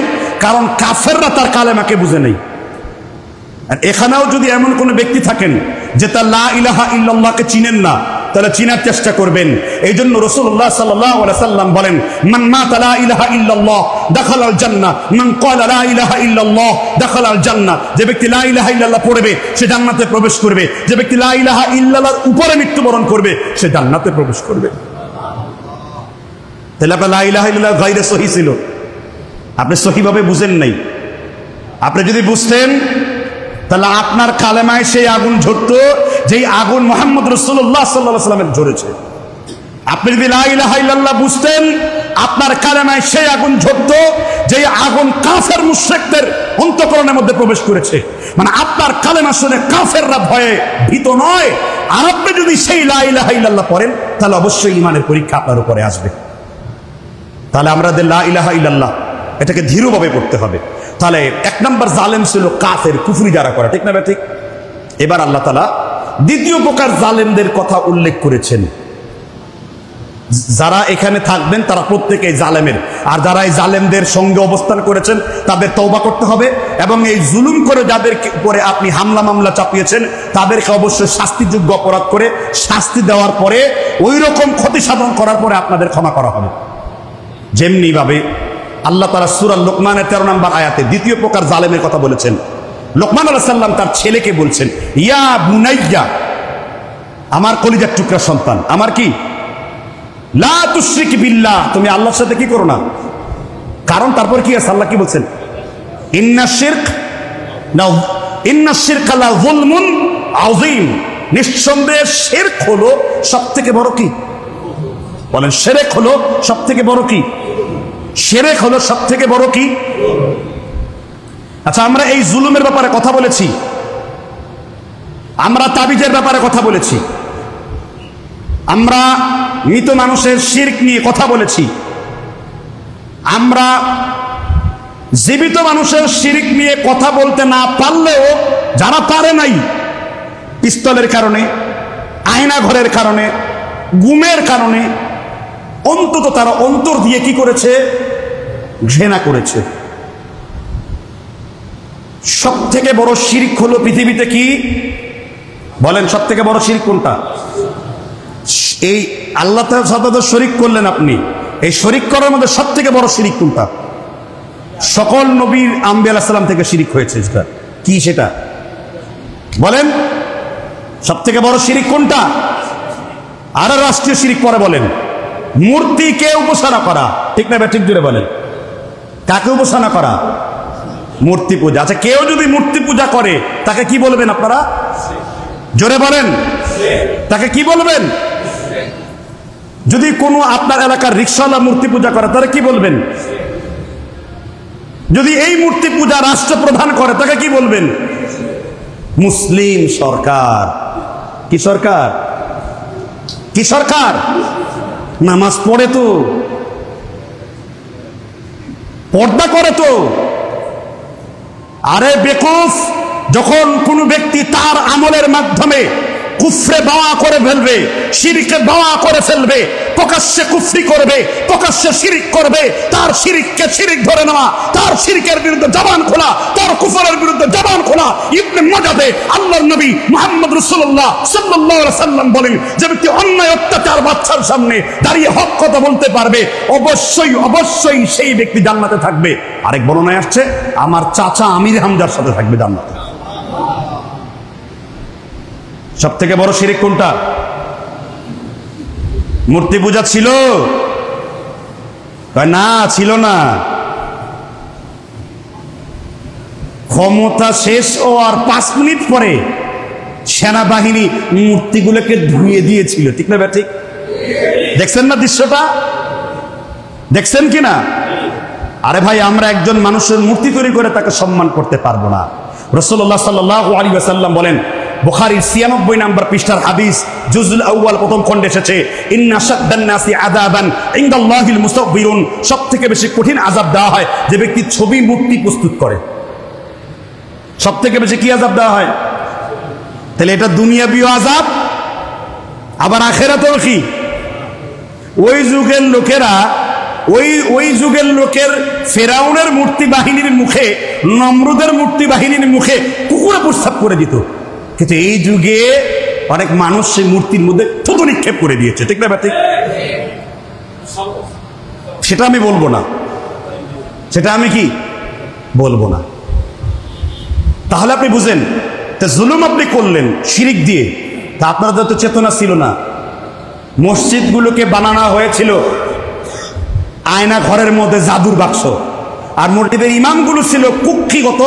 কারণ কাফেররা তার কালেমাকে বুঝে নেই। আর এখানেও যদি এমন কোন ব্যক্তি থাকেন যে তার লা ইলাহা ইল্লাল্লাহকে চিনেন না, তাহলে চিনার চেষ্টা করবেন। এই জন্য রাসূলুল্লাহ সাল্লাল্লাহু আলাইহি সাল্লাম বলেন, মান মাতা লা ইলাহা ইল্লাল্লাহ দাখালাল জান্নাহ, মান ক্বালা লা ইলাহা ইল্লাল্লাহ দাখালাল জান্নাহ। যে ব্যক্তি লা ইলাহা ইল্লাল্লাহ পড়বে সে জান্নাতে প্রবেশ করবে, যে ব্যক্তি লা ইলাহা ইল্লাল্লাহর উপরে মৃত্যুবরণ করবে সে জান্নাতে প্রবেশ করবে। তাহলে আপনার লা ইলাহা ইল্লাল্লাহ গায়রে সহিহ ছিল, আপনি সহিভাবে বুঝেন নাই। আপনি যদি বুঝতেন তাহলে আপনার কালেমায় সেই আগুন ঝরতো যেই আগুন মুহাম্মদ রাসূলুল্লাহ সাল্লাল্লাহু আলাইহি ওয়াসাল্লামের ঝরেছে। আপনি যদি লা ইলাহা ইল্লাল্লাহ বুঝতেন, আপনার কালেমায় সেই আগুন ঝরতো যেই আগুন কাফের মুশরিকদের অন্তঃকরণের মধ্যে প্রবেশ করেছে। মানে আপনার কালেমা শুনে কাফেররা ভয়ে ভীত নয়। আর আপনি যদি সেই লা ইলাহা ইল্লাল্লাহ পড়েন তাহলে অবশ্যই ঈমানের পরীক্ষা আপনার উপরে আসবে। তাহলে আমাদের লা ইলাহা ইল্লাল্লাহ এটাকে ধীরভাবে পড়তে হবে। তাহলে 1 নম্বর জালেম ছিল কাফের, কুফরি যারা করে, ঠিক না ঠিক? এবার আল্লাহ তাআলা দ্বিতীয় প্রকার জালেমদের কথা উল্লেখ করেছেন। যারা এখানে থাকবেন তারা প্রত্যেকেই জালেমের, আর যারা এই জালেমদের সঙ্গে অবস্থান করেছেন তাদের তওবা করতে হবে, এবং এই জুলুম করে যাদের উপরে আপনি হামলা মামলা চাপিয়েছেন তাদেরকে অবশ্যই শাস্তিযোগ্য অপরাধ করে শাস্তি দেওয়ার পরে ওই রকম ক্ষতি সাধন করার পরে আপনাদের ক্ষমা করা হবে। যেমনি ভাবে আল্লাহ তাআলা সূরা লোকমানের 13 নম্বর আয়াতে দ্বিতীয় প্রকার জালেমের কথা বলেছেন। লোকমান আলাইহিস সালাম তার ছেলেকে বলছেন, ইয়া বুনাইয়া, আমার কলিজার টুকরা সন্তান, আমার কি লা তুশরিক বিল্লাহ, তুমি আল্লাহর সাথে কি করো না। কারণ তারপর কি আছে? আল্লাহ কি বলছেন? ইন্নাশ শিরকা লা যুলমুন আযীম, নিঃসন্দেহে শিরক হলো সবথেকে বড় কি? বলেন, শিরক হলো সবথেকে বড় কি? শিরক হলো সবথেকে বড় কি? আচ্ছা, আমরা এই জুলুমের ব্যাপারে কথা বলেছি, আমরা তাবিজের ব্যাপারে কথা বলেছি, আমরা মৃত মানুষের শিরক নিয়ে কথা বলেছি। আমরা জীবিত মানুষের শিরক নিয়ে কথা বলতে না পারলেও যারা পারে নাই, পিস্তলের কারণে, আয়না ঘরের কারণে, গুমের কারণে, অন্তত তারা অন্তর দিয়ে কি করেছে? ঘৃণা করেছে। সব থেকে বড় শিরক হলো পৃথিবীতে কি বলেন? সব থেকে বড় শিরক কোনটা? এই আল্লাহ তাআলার সাথে তো শরীক করলেন আপনি, এই শরীক করার মধ্যে সব থেকে বড় শিরক কোনটা? সকল নবীর আম্বিয়া আলাইহিস সালাম থেকে শিরক হয়েছে, সেটা কি? সেটা বলেন, সব থেকে বড় শিরক কোনটা? আর রাষ্ট্রীয় শিরক পরে বলেন। মূর্তিকে উপাসনা করা, ঠিক না? ঠিক জোরে বলেন, কাকে উপাসনা করা? মূর্তি পূজা। আচ্ছা, কেউ যদি মূর্তি পূজা করে তাকে কি বলবেন আপনারা? জোরে বলেন, তাকে কি বলবেন? যদি কোনো আপনার এলাকার রিকশাওয়ালা মূর্তি পূজা করে তাহলে কি বলবেন? যদি এই মূর্তি পূজা রাষ্ট্রপ্রধান করে তাকে কি বলবেন? মুসলিম সরকার। কি সরকার? কি সরকার? নামাজ পড়ে তো, পর্দা করে তো। আরে বেকুফ, যখন কোন ব্যক্তি তার আমলের মাধ্যমে কুফরে বাওয়া করে ফেলবে, শিরকে বাওয়া করে ফেলবে, প্রকাশ্যে কুফরি করবে, প্রকাশ্যে শিরিক করবে, তার শিরিককে শিরিক ধরে নেওয়া, তার শিরকের বিরুদ্ধে জবান খোলা, তার কুফরের বিরুদ্ধে জবান খোলা। ইবনে মাজাহে আল্লাহর নবী মুহাম্মদ রাসূলুল্লাহ সাল্লাল্লাহু আলাইহি সাল্লাম বলেন, যে ব্যক্তি অন্যায় অত্যাচার বাদশার সামনে দাঁড়িয়ে হক কথা বলতে পারবে, অবশ্যই অবশ্যই সেই ব্যক্তি জান্নাতে থাকবে। আরেক বর্ণনায় আসছে, আমার চাচা আমির হামজার সাথে থাকবে জান্নাতে। সব থেকে বড় শিরক কোনটা? মূর্তি পূজা ছিল না? ছিল না। ক্ষমতা শেষ হওয়ার 5 মিনিট পরে সেনাবাহিনী মূর্তিগুলোকে ধুয়ে দিয়েছিল, ঠিক না? ঠিক দেখছেন না দৃশ্যটা? দেখছেন কিনা? আরে ভাই, আমরা একজন মানুষের মূর্তি তৈরি করে তাকে সম্মান করতে পারবো না। রাসূলুল্লাহ সাল্লাল্লাহু আলাইহি ওয়াসাল্লাম বলেন, বুখারীর 96 নম্বর পৃষ্ঠার হাদিস, জুজুল আউয়াল প্রথম খণ্ডে এসেছে, ইন্না শাদ্দান নাসি আযাবান ইনদাল্লাহিল মুসাব্বিরুন। সবথেকে বেশি কঠিন আযাব দেওয়া হয় যে ব্যক্তি ছবি মূর্তি প্রস্তুত করে। সবথেকে বেশি কি আযাব দেওয়া হয়? তাহলে এটা দুনিয়াবীও আযাব, আবার আখিরাতেও কি? ওই যুগের লোকেরা, ওই যুগের লোকের ফেরাউনের মূর্তি বাহিনীর মুখে, নমরুদের মূর্তি বাহিনীর মুখে কুকুরে প্রস্তাব করে দিত, কিন্তু এই যুগে অনেক মানুষ সেই মূর্তির মধ্যে থুতু নিক্ষেপ করে দিয়েছে, ঠিক না? ঠিক, সেটা আমি বলবো না, সেটা আমি কি বলবো না। তাহলে আপনি বুঝেন, তা জুলুম আপনি করলেন শিরিক দিয়ে, তা আপনাদের তো চেতনা ছিল না। মসজিদগুলোকে বানানো হয়েছিল আয়না ঘরের মধ্যে জাদুর বাক্স, আর মসজিদের ইমামগুলো ছিল কুক্ষিগত,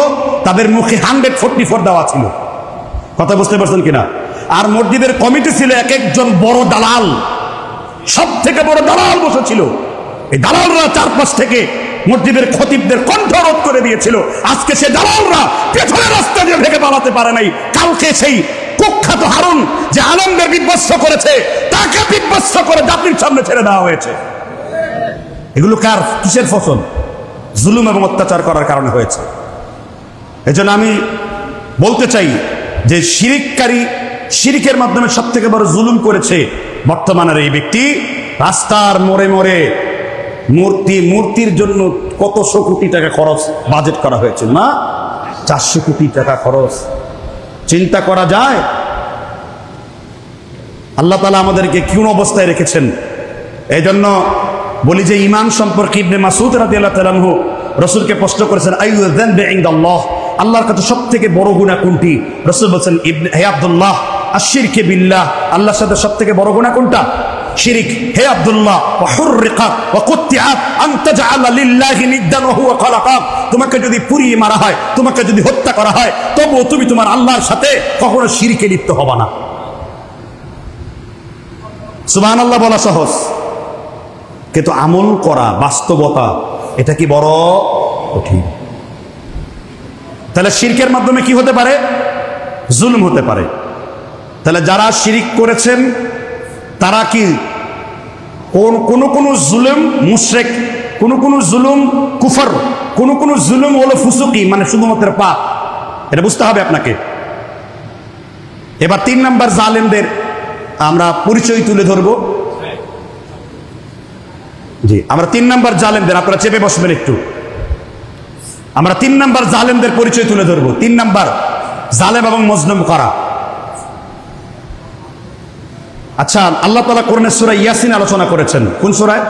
তাদের মুখে 144 দেওয়া ছিল। কথা বুঝতে পারছেন কিনা? আর মসজিদের কমিটি ছিল এক একজন বড় দালাল, সব থেকে বড় দালাল বসেছিল। এই দালালরা চারপাশ থেকে মসজিদের খতিবদের কণ্ঠ রোধ করে দিয়েছিল। আজকে সে দালালরা পেছনের রাস্তা দিয়ে ভেঙে পালাতে পারে নাই। কালকে সেই কুখ্যাত হারুন যে আলেমদের বিধ্বস্ত করেছে, তাকে বিধ্বস্ত করে জাতির সামনে ছেড়ে দেওয়া হয়েছে। এগুলো কার, কিসের ফসল? জুলুম এবং অত্যাচার করার কারণে হয়েছে। এজন্য আমি বলতে চাই যে শিরিককারী, শিরিকের মাধ্যমে সব থেকে বড় জুলুম করেছে বর্তমানের এই ব্যক্তি। রাস্তার মোড়ে মোড়ে মূর্তির জন্য কতশো কোটি টাকা খরচ বাজেট করা হয়েছে, না 400 কোটি টাকা খরচ। চিন্তা করা যায় আল্লাহ তাআলা আমাদেরকে কোন অবস্থায় রেখেছেন। এই জন্য বলি যে ঈমান সম্পর্কে ইবনে মাসউদ রাদিয়াল্লাহু তাআলা আনহু রাসূলকে প্রশ্ন করেছেন, আইয়ু যানবি ইনদাল্লাহ, আল্লাহর কাছে সবথেকে বড় গুনাহ কোনটি? রাসূল বলেন, হে আব্দুল্লাহ, আশ-শিরকু বিল্লাহ, আল্লাহর সাথে সবথেকে বড় গুনাহ কোনটা? শিরিক। হে আব্দুল্লাহ, ওয়া হুররিকা ওয়া কুতিআত আন তাজআলা লিল্লাহি নিদ্দান ওয়া হুয়া খালাকাক, তোমাকে যদি পুড়িয়ে মারা হয়, তোমাকে যদি হত্যা করা হয়, তবুও তুমি তোমার আল্লাহর সাথে কখনো শিরকে লিপ্ত হবে না। সুবহানাল্লাহ বলা সহজ, কিন্তু আমল করা, বাস্তবতা, এটা কি বড় কঠিন। তাহলে শিরকের মাধ্যমে কি হতে পারে? জুলুম হতে পারে। তাহলে যারা শিরিক করেছেন তারা কি কোন জুলুম মুশরিক, কোন জুলুম কুফর, কোন জুলুম হলো ফুসুকি, মানে শুধুমাত্র পাপ। এটা বুঝতে হবে আপনাকে। এবার 3 নাম্বার জালেমদের আমরা পরিচয় তুলে ধরবো। জি, আমরা 3 নাম্বার জালেমদের, আপনারা চেপে বসবেন একটু। আমরা 3 নাম্বার জালেমদের পরিচয় তুলে ধরবো। 3 নাম্বার জালেম এবং মজলুম করা। আচ্ছা, আল্লাহ তাআলা কোরআনের সূরা ইয়াসিন আলোচনা করেছেন। কোন সূরায়?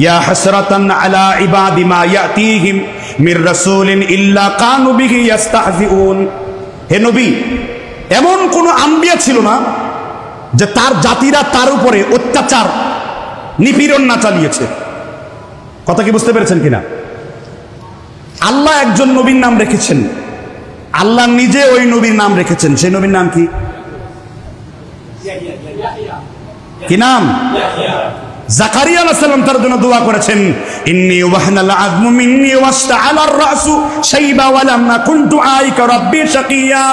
ইয়া হাসরাতান আলা ইবাদি মা ইয়াতিহিম মির রাসূলিন ইল্লা কানু বিহি ইস্তাহজিউন। হে নবী, এমন কোন আম্বিয়া ছিল না যে তার জাতিরা তার উপরে অত্যাচার নিপীড়ন না চালিয়েছে। কথা কি বুঝতে পেরেছেন কিনা? আল্লাহ একজন নবীর নাম রেখেছেন, আল্লাহ নিজে ওই নবীর নাম রেখেছেন। সেই নবীর নাম কি? কি নাম? জাকারিয়া আলাইহিস সালাম তার জন্য দোয়া করেছেন, ইন্নী ওয়াহনাল আযমু মিন্নী ওয়াসতাআলার রাসু শাইবা ওয়া লাম কুনতু আইকা রাব্বি শাকিয়া।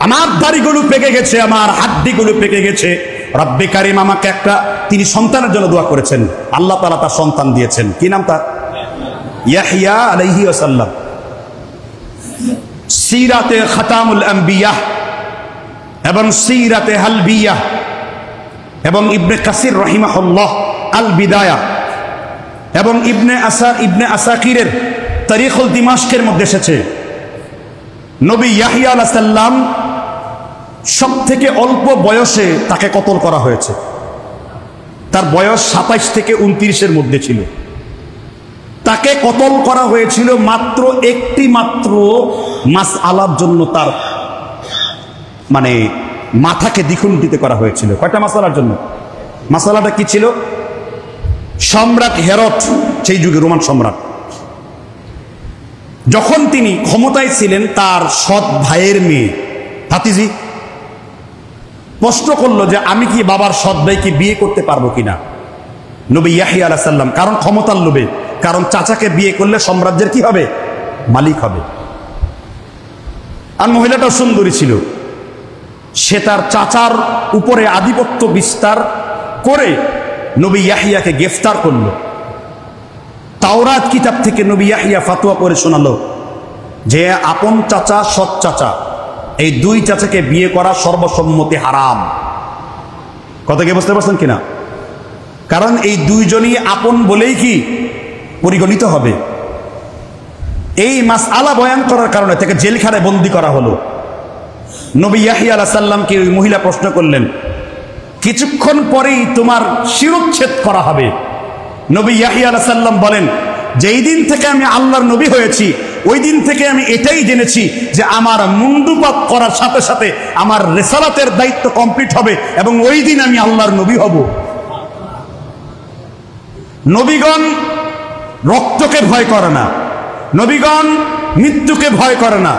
আমার দাড়িগুলো পেকে গেছে, আমার হাড্ডিগুলো পেকে গেছে, রব্বে কারীম আমাকে একটা, তিনি সন্তানের জন্য দোয়া করেছেন। আল্লাহ তাআলা তার সন্তান দিয়েছেন। কি নাম তার? ইয়াহইয়া আলাইহি ওয়াসাল্লাম। সিরাতে খাতামুল আম্বিয়া এবং সিরাতে হালবিয়া এবং ইবনে কাসির রাহিমাহুল্লাহ আল বিদায়া এবং ইবনে আসাকিরের তারিখুল দিমাশকের মধ্যে এসেছে, নবী ইয়াহইয়া আলাইহিস সালাম সব থেকে অল্প বয়সে তাকে কতল করা হয়েছে। তার বয়স 27 থেকে 29-এর মধ্যে ছিল। তাকে কতল করা হয়েছিল মাত্র একটি মাত্র মাসআলার জন্য। তার মানে মাথাকে দ্বিখণ্ডিত করা হয়েছিল। কয়টা মাসআলার জন্য? মাসআলাটা কি ছিল? সম্রাট হেরড, সেই যুগে রোমান সম্রাট, যখন তিনি ক্ষমতায় ছিলেন, তার সৎ ভাইয়ের মেয়ে ভাতিজি প্রশ্ন করলো যে আমি কি বাবার সৎ ভাইকে বিয়ে করতে পারবো কিনা। নবী ইয়াহইয়া আলাইহিস সালাম, কারণ ক্ষমতার লোভে, কারণ চাচাকে বিয়ে করলে সাম্রাজ্যের কি হবে? মালিক হবে। আর মহিলাটা সুন্দরী ছিল, সে তার চাচার উপরে আধিপত্য বিস্তার করে নবী ইয়াহইয়াকে গ্রেফতার করল। তাওরাত কিতাব থেকে নবী ইয়াহইয়া ফাতোয়া করে শোনালো যে আপন চাচা, সৎ চাচা, এই 2 চাচাকে বিয়ে করা সর্বসম্মতি হারাম। কথা কি বুঝতে পারছেন কিনা? কারণ এই 2 জনই আপন বলেই কি পরিগণিত হবে। এই মাসআলা বয়ান করার কারণে তাকে জেলখানায় বন্দী করা হলো। নবী ইয়াহইয়া আলাইহিস সালামকে ওই মহিলা প্রশ্ন করলেন, কিছুক্ষণ পরেই তোমার শিরচ্ছেদ করা হবে। নবী ইয়াহইয়া আলাইহিস সালাম বলেন, যেই দিন থেকে আমি আল্লাহর নবী হয়েছি, ওই দিন থেকে আমি এটাই জেনেছি যে আমার মুন্ডুপাত করার সাথে সাথে আমার রিসালাতের দায়িত্ব কমপ্লিট হবে এবং ওই দিন আমি আল্লাহর নবী হব। নবীগণ রক্তকে ভয় করে না, নবীগণ মৃত্যুকে ভয় করে না,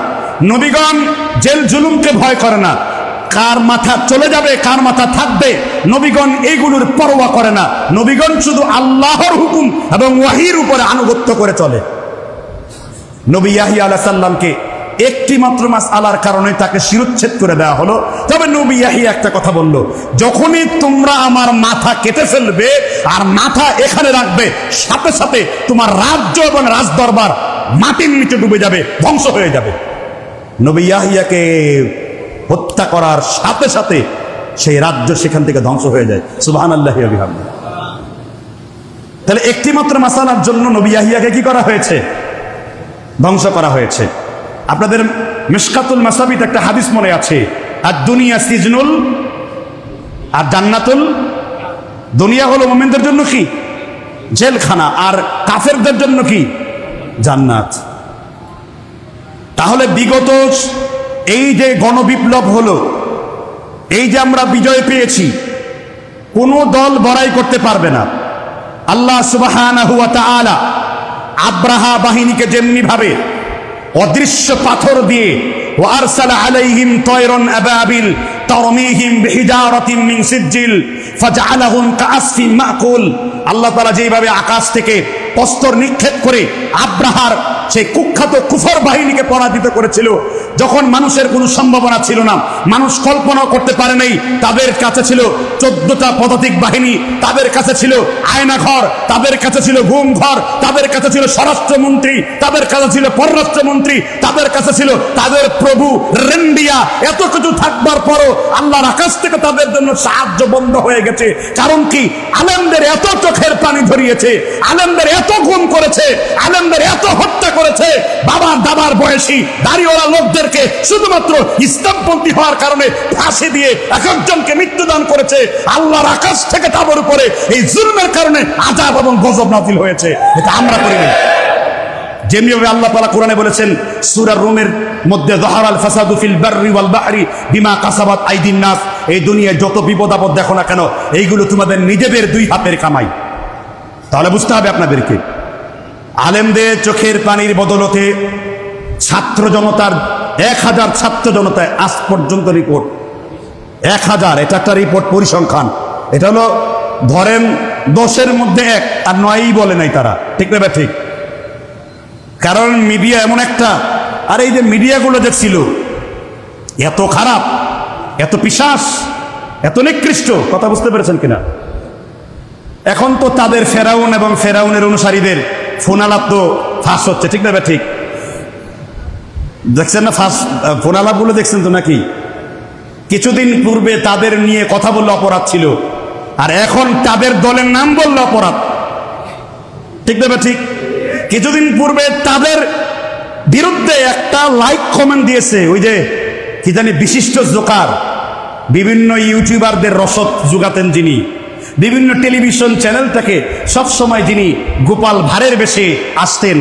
নবীগণ জেল জুলুমকে ভয় করে না। কার মাথা চলে যাবে, কার মাথা থাকবে, নবীগণ এইগুলোর পরোয়া করে না। নবীগণ শুধু আল্লাহর হুকুম এবং ওয়াহির উপরে আনুগত্য করে চলে। নবী ইয়াহইয়া আলাইহিস সালামকে একটি মাত্র মাসআলার কারণে তাকে শিরচ্ছেদ করে দেওয়া হলো। তবে নবী ইয়াহইয়া একটা কথা বলল, যখনই তোমরা আমার মাথা কেটে ফেলবে আর মাথা এখানে রাখবে, সাথে সাথে তোমার রাজ্য এবং রাজদরবার মাটির নিচে ডুবে যাবে, ধ্বংস হয়ে যাবে। নবী ইয়াহইয়াকে হত্যা করার সাথে সাথে সেই রাজ্য সেখান থেকে ধ্বংস হয়ে যায়। সুবহানাল্লাহি ওয়া বিহামদিহি। তাহলে একটি মাত্র মাসআলার জন্য নবী ইয়াহইয়াকে কি করা হয়েছে? ধ্বংস করা হয়েছে। আপনাদের মিশকাতুল মাসাবিত একটা হাদিস মনে আছে, আর দুনিয়া সিজনুল, আর জান্নাতুল। দুনিয়া হলো মুমিনদের জন্য কি? জেলখানা, আর কাফেরদের জন্য কি? জান্নাত। তাহলে বিগত এই যে গণবিপ্লব হলো, এই যে আমরা বিজয় পেয়েছি, কোনো দল বড়াই করতে পারবে না। আল্লাহ সুবহানাহু ওয়া তাআলা আব্রাহা বাহিনীকে যেমনি ভাবে অদৃশ্য পাথর দিয়ে ওয়ারসালা আলাইহিম তায়রান আবাবিল তারমিহিম বিহিজারাতিন মিন সিজ্জিল ফাজআলাহুম কাআসফিন মাকুল, আল্লাহ তাআলা যেভাবে আকাশ থেকে প্রস্তর নিক্ষেপ করে আব্রাহার সেই কুখ্যাত কুফর বাহিনীকে পরাজিত করেছিল, যখন মানুষের কোনো সম্ভাবনা ছিল না, মানুষ কল্পনা করতে পারে নাই, তাদের কাছে ছিল 14টা পদাতিক বাহিনী, তাদের কাছে ছিল আয়না ঘর, তাদের কাছে ছিল ঘুম ঘর, তাদের কাছে ছিল স্বরাষ্ট্রমন্ত্রী, তাদের কাছে ছিল পররাষ্ট্রমন্ত্রী, তাদের কাছে ছিল তাদের প্রভু রেন্ডিয়া। এত কিছু থাকবার পরও আল্লাহর আকাশ থেকে তাদের জন্য সাহায্য বন্ধ হয়ে গেছে। কারণ কি? আলেমদের এত চোখের পানি ঝরিয়েছে, আলেমদের এত গুম করেছে, আলেমদের এত হত্যা করেছে, বাবার দাবার বয়সী দাড়িওয়ালা লোকদেরকে শুধুমাত্র ইসলামপন্থী হওয়ার কারণে ফাঁসি দিয়ে এক একজনকে মৃত্যুদান করেছে। আল্লাহর আকাশ থেকে তাদের উপরে এই জুলমের কারণে আযাব এবং গজব নাযিল হয়েছে। এটা আমরা করিনি। যেমনিভাবে আল্লাহ তাআলা কোরআনে বলেছেন সূরা রুমের মধ্যে, যাহারাল ফাসাদু ফিল বাররি ওয়াল বাহরি বিমা কাসাবাত আইদিন নাস, এই দুনিয়ায় যত বিপদ আপদ দেখো না কেন, এইগুলো তোমাদের নিজেদের দুই হাতের কামাই। তাহলে বুঝতে হবে আপনাদেরকে, আলেমদের চোখের পানির বদলতে ছাত্র জনতার 1000 ছাত্র জনতায় আজ পর্যন্ত রিপোর্ট 1000, এটা একটা রিপোর্ট পরিসংখ্যান। এটা হলো ধরেন 10-এর মধ্যে 1 আর 9ই বলে নাই তারা, ঠিক না? ঠিক। কারণ মিডিয়া এমন একটা, আর এই যে মিডিয়াগুলো যে ছিল এত খারাপ, এত পিশাচ, এত নিকৃষ্ট, কথা বুঝতে পেরেছেন কিনা? এখন তো তাদের ফেরাউন এবং ফেরাউনের অনুসারীদের ফোন আলাপ তো ফাঁস হচ্ছে, ঠিক না? ঠিক। দেখছেন না ফাঁস ফোন আলাপগুলো, দেখছেন তো নাকি? কিছুদিন পূর্বে তাদের নিয়ে কথা বললে অপরাধ ছিল, আর এখন তাদের দলের নাম বললে অপরাধ, ঠিক না? ঠিক। কিছুদিন পূর্বে তাদের বিরুদ্ধে একটা লাইক কমেন্ট দিয়েছে ওই যে কি জানি বিশিষ্ট জোকার, বিভিন্ন ইউটিউবারদের রসদ যোগাতেন যিনি, বিভিন্ন টেলিভিশন চ্যানেল থেকে সবসময় যিনি গোপাল ভাঁড়ের বেশে আসতেন,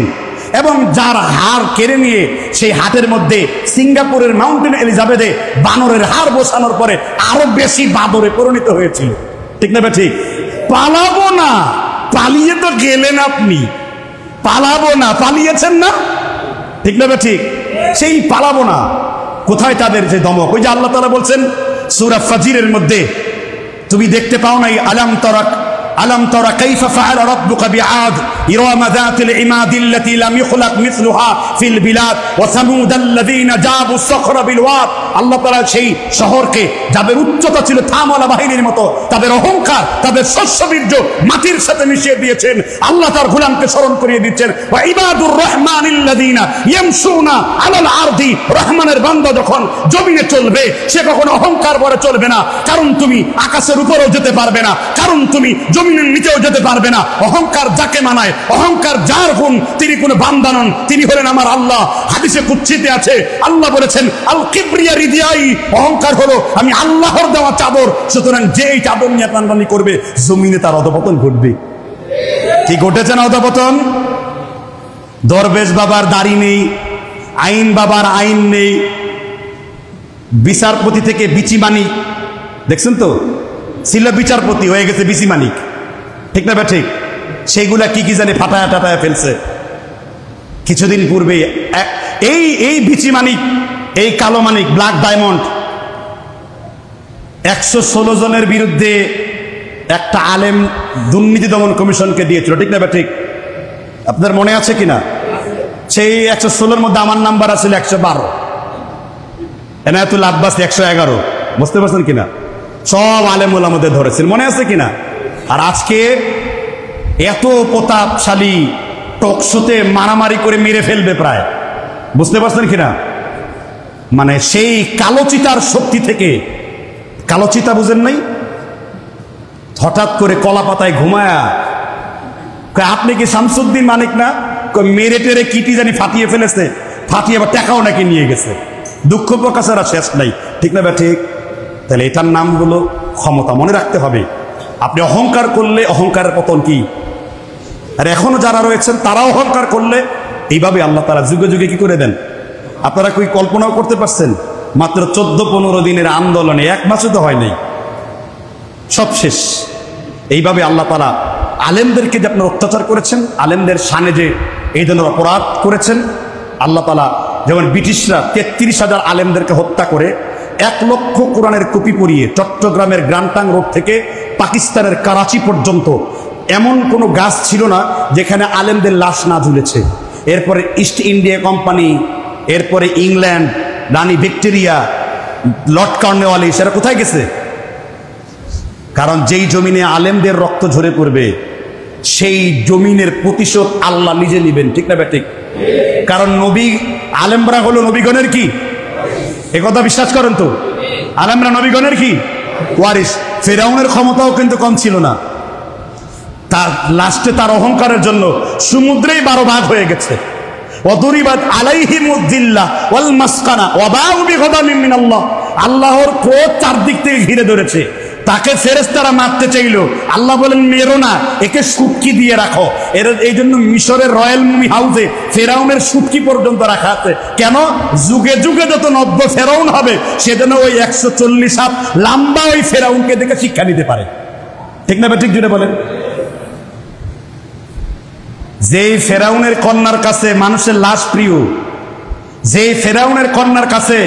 এবং যার হাড় কেড়ে নিয়ে সেই হাটের মধ্যে সিঙ্গাপুরের মাউন্টেন এলিজাবেথে বানরের হাড় বসানোর পরে আরো বেশি বাদরে পরিণত হয়েছিল, ঠিক না? ঠিক। পালাবো না, পালিয়ে তো গেলেন আপনি, পালাবো না, পালিয়েছেন না, ঠিক না? ঠিক। সেই পালাবো না, কোথায় তাদের যে দমক? ওই যে আল্লাহ তাআলা বলছেন সূরা ফাজিরের মধ্যে, তুমি দেখতে পাও নাই আলম তারা কাইফা ফাআলা রাব্বুকা বিআদ ইরামা যাতিল ইমাদিল্লাতী লাম ইখলাক মিসলুহা ফিল বিলাদ ওয়া সামুদাল্লাযীনা জাবু সখরা বিল ওয়াদ। আল্লাহ তাআলা সেই শহরকে, যাদের উচ্চতা ছিল থামওয়ালা বাহিনীর মতো, তাদের অহংকার, তাদের শস্যবীর্য মাটির সাথে মিশিয়ে দিয়েছেন। আল্লাহ তার গোলামকে স্মরণ করিয়ে দিচ্ছেন, ওয়া ইবাদুর রহমানিল্লাযীনা ইয়ামশুনা আলাল আরদি, রহমানের বান্দা যখন জমিনে চলবে সে কখনো অহংকার করে চলবে না। কারণ তুমি আকাশের উপরেও যেতে পারবে না, কারণ তুমি জমিনের নিচেও যেতে পারবে না। অহংকার যাকে মানায়, অহংকার যার গুণ, তিনি কোনো বান্দা নন, তিনি হলেন আমার আল্লাহ। হাদিসে কুদসিতে আছে, আল্লাহ বলেছেন আল কিবরিয়া রিদিয়াই, অহংকার হলো আমি আল্লাহর দেওয়া চাদর, সুতরাং যে এই চাদর নিয়ে টানাটানি করবে জমিনে তার অধপতন ঘটবে। কি ঘটেছে না অধপতন? দরবেশ বাবার দাড়ি নেই, আইন বাবার আইন নেই, বিচারপতি থেকে বিচি মানিক, দেখছেন তো, ছিল বিচারপতি হয়ে গেছে বিচি মানিক, ঠিক না? ঠিক। সেইগুলা কি কি জানি ফাটায়া টাটায়া ফেলছে। কিছুদিন পূর্বে এই বিচি মানিক, এই কালো মানিক, ব্ল্যাক ডায়মন্ড, 116 জনের বিরুদ্ধে একটা আলেম দুর্নীতি দমন কমিশনকে দিয়েছিল, ঠিক না? ঠিক। আপনাদের মনে আছে কিনা? সেই 116-র মধ্যে আমার নাম্বার আছিল 112, এনায়েতুল আব্বাস 111, বুঝতে পারছেন কিনা? সব আলেম ওলামাদের ধরেছেন, মনে আছে কিনা? আর আজকে এত প্রতাপশালী টকশোতে মারামারি করে মেরে ফেলবে প্রায়, বুঝতে পারছেন কিনা? মানে সেই কালোচিতার শক্তি থেকে, কালোচিতা বুঝেন নাই? হঠাৎ করে কলা পাতায় ঘুমায়া আপনি কি শামসুদ্দিন মানিক না? মেরে টেরে কিটি জানি ফাটিয়ে ফেলেছে, ফাটিয়ে আবার টাকাও নাকি নিয়ে গেছে। দুঃখ প্রকাশের আর শেষ নাই, ঠিক না? ঠিক। তাহলে এটার নাম হলো ক্ষমতা, মনে রাখতে হবে। আপনি অহংকার করলে অহংকারের পতন কি? আর এখনো যারা রয়েছেন তারাও অহংকার করলে এইভাবে আল্লাহ তাআলা যুগে যুগে কি করে দেন, আপনারা কি কল্পনাও করতে পারছেন? মাত্র 14-15 দিনের আন্দোলনে 1 মাসও তো হয় নাই, সব শেষ। এইভাবে আল্লাহ তাআলা আলেমদেরকে যে আপনারা অত্যাচার করেছেন, আলেমদের শানে যে এই ধরনের অপরাধ করেছেন, আল্লাহ তাআলা যেমন ব্রিটিশরা 33,000 আলেমদেরকে হত্যা করে 1 লক্ষ কোরআনের কপি পড়িয়ে চট্টগ্রামের গ্রান্টাং রোড থেকে পাকিস্তানের করাচি পর্যন্ত এমন কোনো গাছ ছিল না যেখানে আলেমদের লাশ না ঝুলেছে। এরপরে ইস্ট ইন্ডিয়া কোম্পানি, এরপরে ইংল্যান্ড, রানী ভিক্টোরিয়া, লর্ড কর্নওয়ালিস, এরা কোথায় গেছে? কারণ যেই জমিনে আলেমদের রক্ত ঝরে পড়বে সেই জমিনের প্রতিশোধ আল্লাহ নিজে নেবেন। ঠিক না ঠিক? কারণ নবী, আলেমরা হলো নবীগণের কি, একথা বিশ্বাস করেন তো? আলেমরা নবীগণের কি ওয়ারিস। ফেরাউনের ক্ষমতাও কিন্তু কম ছিল না, তার লাস্টে তার অহংকারের জন্য সমুদ্রেই 12 ভাগ হয়ে গেছে। ওয়াদুরিবাত আলাইহিমুদ্দিল্লাহ ওয়াল মাসকানা ওয়া বাউ বিগদামিন মিনাল্লাহ, আল্লাহর ক্রোধ চারদিক থেকে ঘিরে ধরেছে। তাকে ফেরেশতারা মারতে চাইলো, আল্লাহ বলেন মেরো না, একে সুটকি দিয়ে রাখো। এই জন্য মিশরের রয়্যাল মুমি হাউসে ফেরাউনের সুটকি পর্যন্ত রাখা আছে। কেন? যুগে যুগে যত নব্য ফেরাউন হবে সেজন্য ওই 140 হাত লম্বা ওই ফেরাউনকে দেখে শিক্ষা নিতে পারে। ঠিক না ঠিক জুড়ে বলেন? যেই ফেরাউনের কন্যার কাছে মানুষের লাশ প্রিয়, যেই ফেরাউনের কন্যার কাছে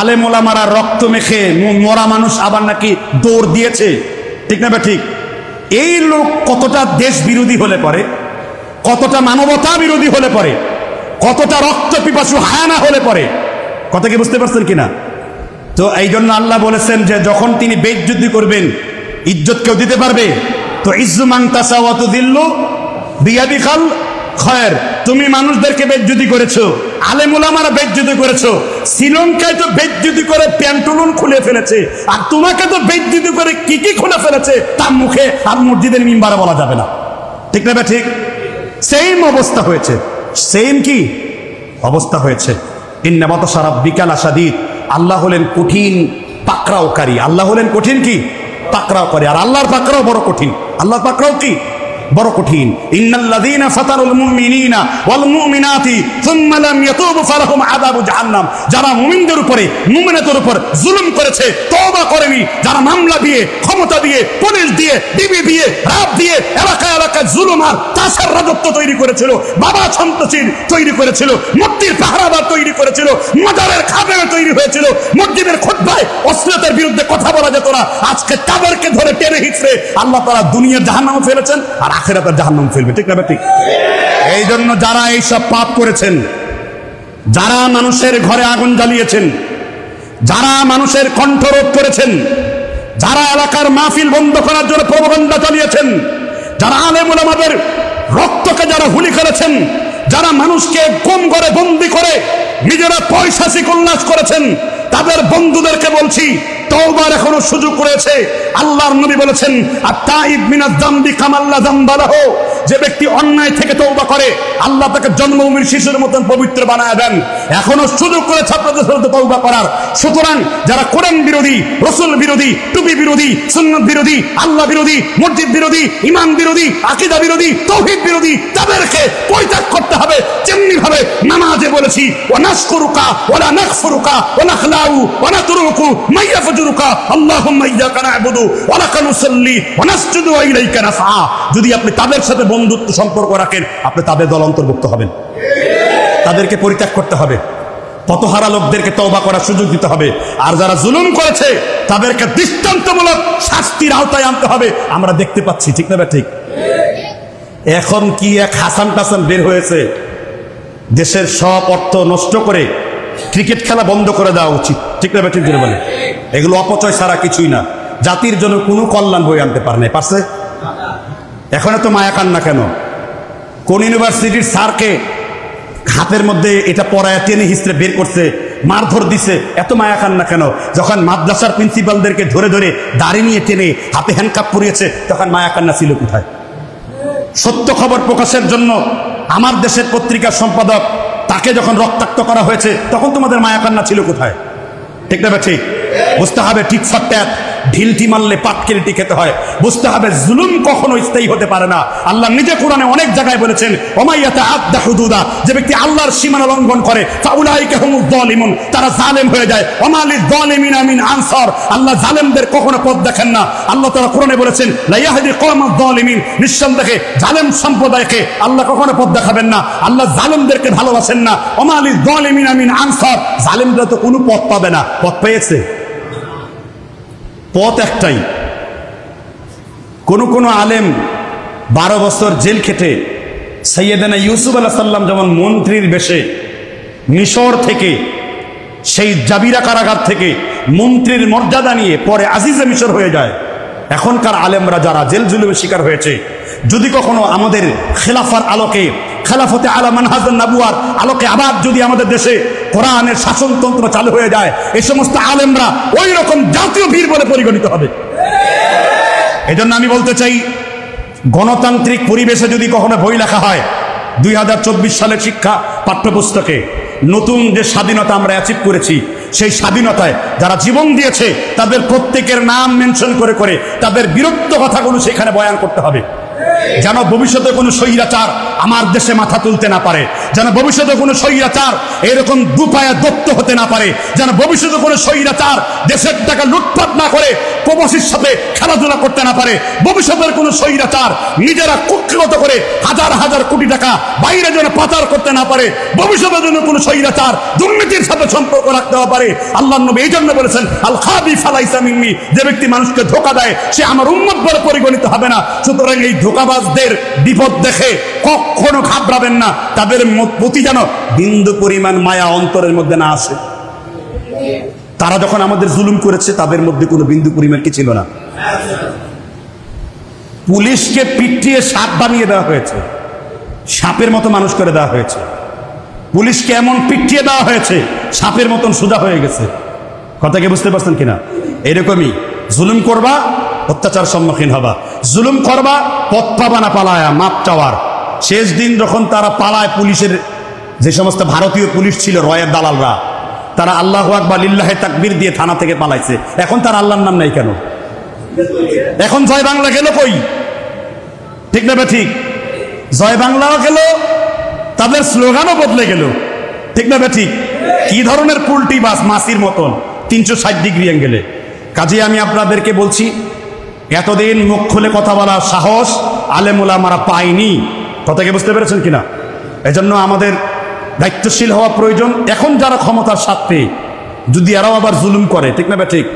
আলেম ওলামারা রক্ত মেখে মরা মানুষ আবার নাকি দৌড় দিয়েছে। ঠিক না ঠিক? এই লোক কতটা দেশ বিরোধী হলে পরে, কতটা মানবতা বিরোধী হলে পরে, কতটা রক্ত পিপাসু হায়ানা হলে পরে, কথা কি বুঝতে পারছেন কিনা? তো এই জন্য আল্লাহ বলেছেন যে যখন তিনি বেইজ্জতি করবেন, ইজ্জত কেউ দিতে পারবে? তো ইজ্জু মান তাসাওয়া তুযিল্লু বিয়াদিকাল খায়র। তুমি মানুষদেরকে বেইজ্জতি করেছো, আলেম ওলামারা বেইজ্জতি করেছো। শ্রীলঙ্কায় তো বেইজ্জতি করে প্যান্টুলুন খুলে ফেলেছে, আর তোমাকে তো বেইজ্জতি করে কি কি খুলে ফেলেছে তার মুখে আর মসজিদের মিম্বারে বলা যাবে না। ঠিক না ঠিক? সেম অবস্থা হয়েছে, সেম কি অবস্থা হয়েছে। ইন্না বাতাশা রাব্বিকা লাশাদীদ, আল্লাহ হলেন কঠিন পাকড়াওকারী। আল্লাহ হলেন কঠিন কি পাকড়াওকারী, আর আল্লাহর পাকড়াও বড় কঠিন। আল্লাহর পাকড়াও কি বড় কঠিন। ইন্নাল্লাযীনা ফাতানুল মুমিনিনা ওয়াল মুমিনাতি সুম্মা লাম ইয়াতুবু ফালাহুম আযাবু জাহান্নাম, যারা মুমিনদের উপরে মুমিনাতের উপর জুলুম করেছে, তওবা করেনি, যারা মামলা দিয়ে, ক্ষমতা দিয়ে, পুলিশ দিয়ে, ডিবি দিয়ে, রাত দিয়ে এলাকায় এলাকায় জুলুম আর তাসার রাজত্ব তৈরি করেছিল, বাবা সন্ত্রাসীর তৈরি করেছিল, মূর্তির পাহারাদার তৈরি করেছিল, মাজারের খাদেম তৈরি হয়েছিল, মসজিদের খুতবায় অশ্লীলতার বিরুদ্ধে কথা বলা যেত না, আজকে তাদেরকে ধরে টেনে হিচড়ে আল্লাহ তাআলা দুনিয়ার জাহান্নামে ফেলেছেন, আর আখিরাতের জাহান্নাম ফেলবে। ঠিক না ঠিক? এই জন্য যারা এইসব পাপ করেছেন, যারা মানুষের ঘরে আগুন জ্বালিয়েছেন, যারা মানুষের কণ্ঠরোধ করেছেন, যারা এলাকার মাহফিল বন্ধ করার জন্য প্রপাগান্ডা চালিয়েছেন, যারা আলেম ওলামাদের রক্তকে যারা হুলি করেছেন, যারা মানুষকে গুম করে বন্দী করে নিজেরা পয়সাসিক উল্লাস করেছেন, তাদের বন্ধুদেরকে বলছি তওবার এখনো সুযোগ রয়েছে। আল্লাহর নবী বলেছেন আত-তাইব মিনাজ যামবি কামাল্লা যামবা লাহু, যে ব্যক্তি অন্যায় থেকে তওবা করে আল্লাহ তাকে জন্মভূমির শিশুর মতন পবিত্র বানায় দেন। এখনো সুযোগ রয়েছে আপনাদের সাথে তওবা করার। সুতরাং যারা কোরআন বিরোধী, রাসূল বিরোধী, টুপি বিরোধী, সুন্নাত বিরোধী, আল্লাহ বিরোধী, মসজিদ বিরোধী, ঈমান বিরোধী, আকীদা বিরোধী, তাওহীদ বিরোধী, তাদেরকে পরিত্যাগ করতে হবে। যেমনি ভাবে নামাজে বলেছি ওয়া নাশকুরুকা ওয়া লা নাগফিরুকা ওয়া নাখলাউ ওয়া নাতরুকু মাইয়াফজুরুকা আল্লাহুম্মা ইয়্যাকা না'বুদু ওয়া লাকা নুসাল্লি ওয়া নাসজুদু ওয়া ইলাইকা নাসআ। যদি আপনি তাদের সাথে বন্ধুত্ব সম্পর্ক রাখেন, আপনি তাদের দল অন্তর্ভুক্ত হবেন। তাদেরকে পরিত্যাগ করতে হবে, পথহারা লোকদেরকে তওবা করার সুযোগ দিতে হবে, আর যারা জুলুম করেছে তাদেরকে দৃষ্টান্তমূলক শাস্তির আওতায় আনতে হবে। আমরা দেখতে পাচ্ছি, ঠিক না ঠিক? এখন কি এক হাসান টাসান বের হয়েছে, দেশের সব অর্থ নষ্ট করে ক্রিকেট খেলা বন্ধ করে দেওয়া উচিত। ঠিক না ঠিক বলে? এগুলো অপচয় ছাড়া কিছুই না, জাতির জন্য কোনো কল্যাণ বই আনতে পারে না। পারছে? এখন এত মায়া কান্না কেন? কোন ইউনিভার্সিটির স্যারকে হাতের মধ্যে এটা পড়ায় টেনে হিস্ট্রে বের করছে, মারধর দিছে, এত মায়া কান্না কেন? যখন মাদ্রাসার প্রিন্সিপালদেরকে ধরে ধরে দাড়ি নিয়ে টেনে হাতে হ্যান্ডকাপ পরিয়েছে, তখন মায়া কান্না ছিল কোথায়? সত্য খবর প্রকাশের জন্য আমার দেশের পত্রিকার সম্পাদক, তাকে যখন রক্তাক্ত করা হয়েছে, তখন তোমাদের মায়া কান্না ছিল কোথায়? ঠিক না ঠিক? বুঝতে হবে টিট ফর ট্যাট, ঢিলটি মারলে পাটকেলটি খেতে হয়। বুঝতে হবে জুলুম কখনো স্থায়ী হতে পারে না। আল্লাহ নিজে কোরআনে অনেক জায়গায় বলেছেন ওমা ইয়াতাআদ্দা হুদুদা, যে ব্যক্তি আল্লাহর সীমানা লঙ্ঘন করে ফাউলাইকা হুমুয যালিমুন, তারা জালেম হয়ে যায়। ওমা লিয-যালিমিনা মিন আনসার, আল্লাহ জালেমদের কখনো পথ দেখেন না। আল্লাহ তাআলা কোরআনে বলেছেন লা ইয়াহদি কওমায যালিমিন, নিঃসন্দেহে জালেম সম্প্রদায়কে আল্লাহ কখনো পথ দেখাবেন না। আল্লাহ জালেমদেরকে ভালোবাসেন না। ওমা লিয-যালিমিনা মিন আনসার, জালেমরা তো কোনো পথ পাবে না। পথ পেয়েছে? পথ একটাই। কোন আলেম 12 বছর জেল খেটে সাইয়েদানা ইউসুফ আলাইহিস সালাম যেমন মন্ত্রীর বেশে মিশর থেকে, সেই জাবিরা কারাগার থেকে মন্ত্রীর মর্যাদা নিয়ে পরে আজিজে মিশর হয়ে যায়। এখনকার আলেমরা যারা জেল জুলুমের শিকার হয়েছে, যদি কখনো আমাদের খেলাফার আলোকে, খেলাফতে আলা মানহাজুন নবুয়ার আলোকে আবার যদি আমাদের দেশে কোরআনের শাসনতন্ত্র চালু হয়ে যায়, এই সমস্ত আলেমরা ওই রকম জাতীয় বীর বলে পরিগণিত হবে। এজন্য আমি বলতে চাই, গণতান্ত্রিক পরিবেশে যদি কখনো বই লেখা হয় 2024 সালের শিক্ষা পাঠ্যপুস্তকে, নতুন যে স্বাধীনতা আমরা অ্যাচিভ করেছি, সেই স্বাধীনতায় যারা জীবন দিয়েছে তাদের প্রত্যেকের নাম মেনশন করে করে তাদের বিরক্ত কথাগুলো সেখানে বয়ান করতে হবে, যেন ভবিষ্যতে কোনো স্বৈরাচার আমার দেশে মাথা তুলতে না পারে, যেন ভবিষ্যতে কোনো স্বৈরাচার এরকম দুপায়া দত্ত হতে না পারে, যেন ভবিষ্যতে কোনো স্বৈরাচার দেশের টাকা লুটপাট না করে প্রবাসীর সাথে খেলাধুলা করতে না পারে, ভবিষ্যতের কোনো স্বৈরাচার নিজেরা কুক্ষিগত করে হাজার হাজার কোটি টাকা বাইরে যেন পাচার করতে না পারে, ভবিষ্যতের জন্য কোনো স্বৈরাচার দুর্নীতির সাথে সম্পর্ক রাখতে পারে। আল্লাহর নবী এই জন্য বলেছেন, আল খাবি ফালাইসা মিন্নি, যে ব্যক্তি মানুষকে ধোঁকা দেয় সে আমার উম্মত বলে পরিগণিত হবে না। সুতরাং এই ধোঁকাবাজদের বিপদ দেখে কখনো ঘাবড়াবেন না, তাদের প্রতি যেন বিন্দু পরিমাণ মায়া অন্তরের মধ্যে না আসে। তারা যখন আমাদের জুলুম করেছে তাদের মধ্যে কোনো বিন্দু পরিমাণ কি ছিল না। পুলিশকে পিটিয়ে সাপ বানিয়ে দেওয়া হয়েছে, সাপের মতো মানুষ করে দেওয়া হয়েছে। পুলিশকে এমন পিটিয়ে দেওয়া হয়েছে সাপের মতন সোজা হয়ে গেছে। কথা কি বুঝতে পারছেন কিনা? এরকমই জুলুম করবা, অত্যাচার সম্মুখীন হবা, জুলুম করবা, পথ পাবা না পালায়া মাপ চাওয়ার। শেষ দিন যখন তারা পালায়, পুলিশের যে সমস্ত ভারতীয় পুলিশ ছিল, রয়ের দালালরা, তারা আল্লাহু আকবার লিল্লাহে তাকবীর দিয়ে থানা থেকে পালাইছে। এখন তার আল্লাহর নাম নাই কেন? এখন জয় বাংলা গেল কই? ঠিক না? ঠিক, জয় বাংলাও গেল, তাদের স্লোগানও বদলে গেল। ঠিক না? ঠিক, কি ধরনের পুলটি বাস মাসির মতন 360 ডিগ্রি অ্যাঙ্গেলে। কাজে আমি আপনাদেরকে বলছি, এতদিন মুখ খুলে কথা বলার সাহস আলেম ওলামারা পায়নি। কথাকে বুঝতে পেরেছেন কিনা? এজন্য আমাদের দায়িত্বশীল হওয়া প্রয়োজন। এখন যারা ক্ষমতার স্বার্থে যদি এরাও আবার জুলুম করে, ঠিক না? ঠিক,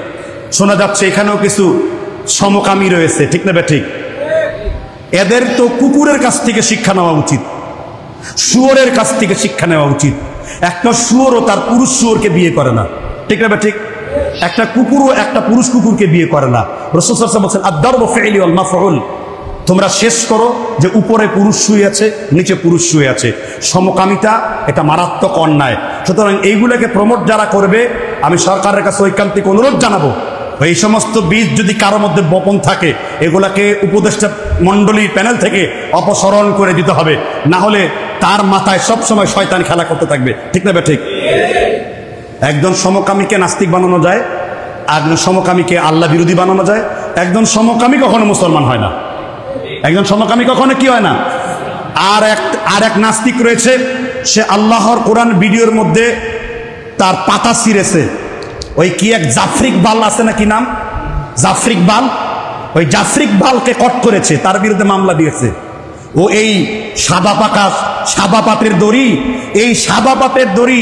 শোনা যাচ্ছে এখানেও কিছু সমকামী রয়েছে। ঠিক না? ঠিক, এদের তো কুকুরের কাছ থেকে শিক্ষা নেওয়া উচিত, শুয়োরের কাছ থেকে শিক্ষা নেওয়া উচিত। একটা শুয়োরও তার পুরুষ শুয়োরকে বিয়ে করে না। ঠিক না? ঠিক, একটা কুকুরও একটা পুরুষ কুকুরকে বিয়ে করে না। রাসূল সাল্লাল্লাহু আলাইহি ওয়াসাল্লাম বলেন, আদ-দারবু ফি'লি ওয়াল মাফউল, তোমরা শেষ করো যে উপরে পুরুষ শুয়ে আছে, নিচে পুরুষ শুয়ে আছে। সমকামিতা এটা মারাত্মক অন্যায়। সুতরাং এইগুলোকে প্রমোট যারা করবে, আমি সরকারের কাছে ঐকান্তিক অনুরোধ জানাবো, এই সমস্ত বীজ যদি কারোর মধ্যে বপন থাকে, এগুলাকে উপদেষ্টা মণ্ডলীর প্যানেল থেকে অপসারণ করে দিতে হবে, না হলে তার মাথায় সবসময় শয়তান খেলা করতে থাকবে। ঠিক না? ঠিক, একজন সমকামীকে নাস্তিক বানানো যায়, একজন সমকামীকে আল্লাহ বিরোধী বানানো যায়। একজন সমকামী কখনো মুসলমান হয় না, একজন সমকামী কখনো কি হয় না। আর এক নাস্তিক রয়েছে, সে আল্লাহর কোরআন ভিডিওর মধ্যে তার পাতা ছিঁড়েছে। ওই কি এক জাফরিক বাল আছে না, কি নাম, জাফরিক বাল, ওই জাফরিক বালকে কট করেছে, তার বিরুদ্ধে মামলা দিয়েছে। ও এই সাদা পাতের দড়ি, এই সাদা পাতের দড়ি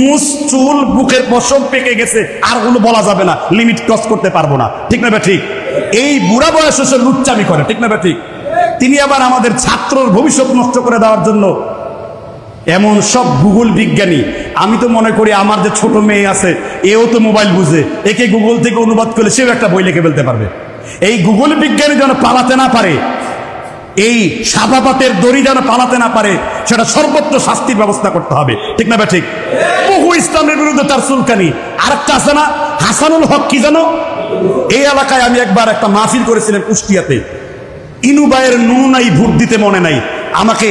মুস চুল বুকের পশম পেকে গেছে, আর ওগুলো বলা যাবে না, লিমিট ক্রস করতে পারবো না। ঠিক না? ঠিক, এই বুড়া বয়সে সে লুচ্চামি করে। ঠিক না? ঠিক, তিনি আবার আমাদের ছাত্রর ভবিষ্যৎ নষ্ট করে দেওয়ার জন্য এমন সব গুগল বিজ্ঞানী। আমি তো মনে করি আমার যে ছোট মেয়ে আছে, এও তো মোবাইল বুঝে, একে গুগল থেকে অনুবাদ করলে সেও একটা বই লিখে ফেলতে পারবে। এই গুগল বিজ্ঞানী যেন পালাতে না পারে, এই সাদা পাতের দড়ি যেন পালাতে না পারে, সেটা সর্বত্র শাস্তির ব্যবস্থা করতে হবে। ঠিক না? ঠিক, বহু ইসলামের বিরুদ্ধে তার চুলকানি। আরেকটা আছে না, হাসানুল হক, কি জানো, এই এলাকায় আমি একবার একটা মাহফিল করেছিলাম কুষ্টিয়াতে। ইনুবাইয়ের নুনাই ভোট দিতে মনে নাই, আমাকে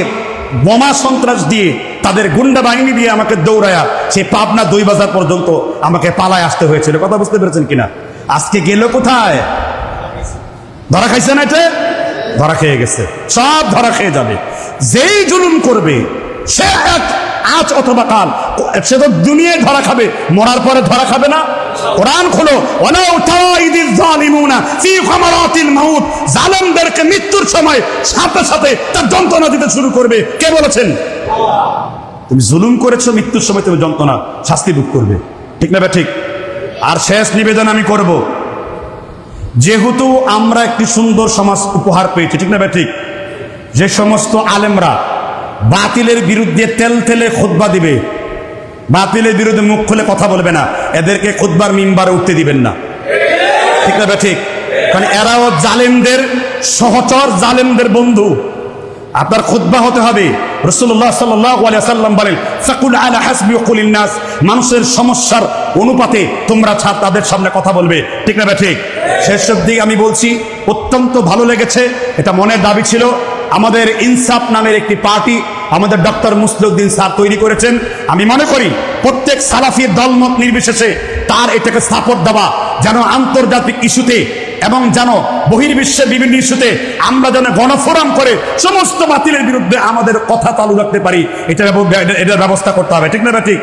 বোমা সন্ত্রাস দিয়ে, তাদের গুন্ডা বাহিনী দিয়ে আমাকে দৌড়ায়া সে পাবনা 2 বাজার পর্যন্ত আমাকে পালায় আসতে হয়েছিল। কথা বুঝতে পেরেছেন কিনা? আজকে গেল কোথায়? ধরা খাইছে না? এটা ধরা খেয়ে গেছে, সব ধরা খেয়ে যাবে। যেই জুলুম করবে সে আজ অথবা কাল, সে তো দুনিয়ায় ধরা খাবে, মরার পরে ধরা খাবে না। কোরআন খোলো, ওয়ালাউ তাইদিল জালিমুনা ফি গামারাতিল মাউত, জালেমদেরকে মৃত্যুর সময় সাথে সাথে তার যন্ত্রণা দিতে শুরু করবে। কে বলেছেন? তুমি জুলুম করেছো, মৃত্যুর সময় তুমি যন্ত্রণা শাস্তি ভোগ করবে। ঠিক না? ঠিক, আর শেষ নিবেদন আমি করব, যেহেতু আমরা একটি সুন্দর সমাজ উপহার পেয়েছি। ঠিক না? ঠিক, যে সমস্ত আলেমরা বাতিলের বিরুদ্ধে তেল তেলে খুতবা দিবে, বাতিলের বিরুদ্ধে মুখ খুলে কথা বলবে না, এদেরকে খুতবার মিম্বারে উঠতে দিবেন না। ঠিক না ঠিক? কারণ এরাও জালেমদের সহচর, জালেমদের বন্ধু। আপনার খুতবা হতে হবে, রাসূলুল্লাহ সাল্লাল্লাহু আলাইহি ওয়াসাল্লাম বলেন, ফাকুল আলা হাসবি কুলিন নাস, মানুষের সমস্যার অনুপাতে তোমরা তাদের সামনে কথা বলবে। ঠিক না ঠিক? শেষ অবধি আমি বলছি, অত্যন্ত ভালো লেগেছে, এটা মনের দাবি ছিল। আমাদের ইনসাফ নামের একটি পার্টি আমাদের ডক্টর মুসলিউদ্দিন স্যার তৈরি করেছেন। আমি মনে করি প্রত্যেক সালাফির দলমত নির্বিশেষে তার এটাকে সাপোর্ট দেওয়া, যেন আন্তর্জাতিক ইস্যুতে এবং যেন বহির্বিশ্বের বিভিন্ন ইস্যুতে আমরা যেন গণফোরাম করে সমস্ত বাতিলের বিরুদ্ধে আমাদের কথা চালু রাখতে পারি, এটার ব্যবস্থা করতে হবে। ঠিক না ঠিক?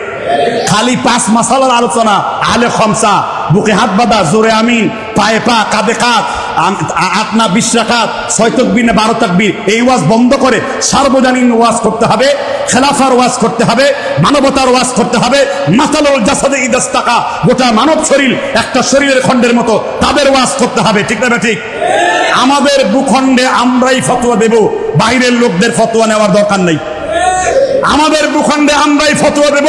খালি 5 মাসালার আলোচনা, আলে খামসা, বুকে হাত বাঁধা, জোরে আমিন, পায়ে পা, কাঁধে কাঁধ, 8 না 20 রাকাত, 6 তাকবীর না 12 তাকবীর, এই ওয়াজ বন্ধ করে সার্বজনীন ওয়াজ করতে হবে, খেলাফার ওয়াজ করতে হবে, মানবতার ওয়াজ করতে হবে। মাসালুল জাসাদে ইদাস্তাকা, গোটা মানব শরীর একটা শরীরের খণ্ডের মতো, তাদের ওয়াজ করতে হবে। ঠিক না ঠিক? আমাদের ভূখণ্ডে আমরাই ফতোয়া দেব, বাইরের লোকদের ফতোয়া নেওয়ার দরকার নেই। আমাদের ভূখণ্ডে আমরাই ফতোয়া দেব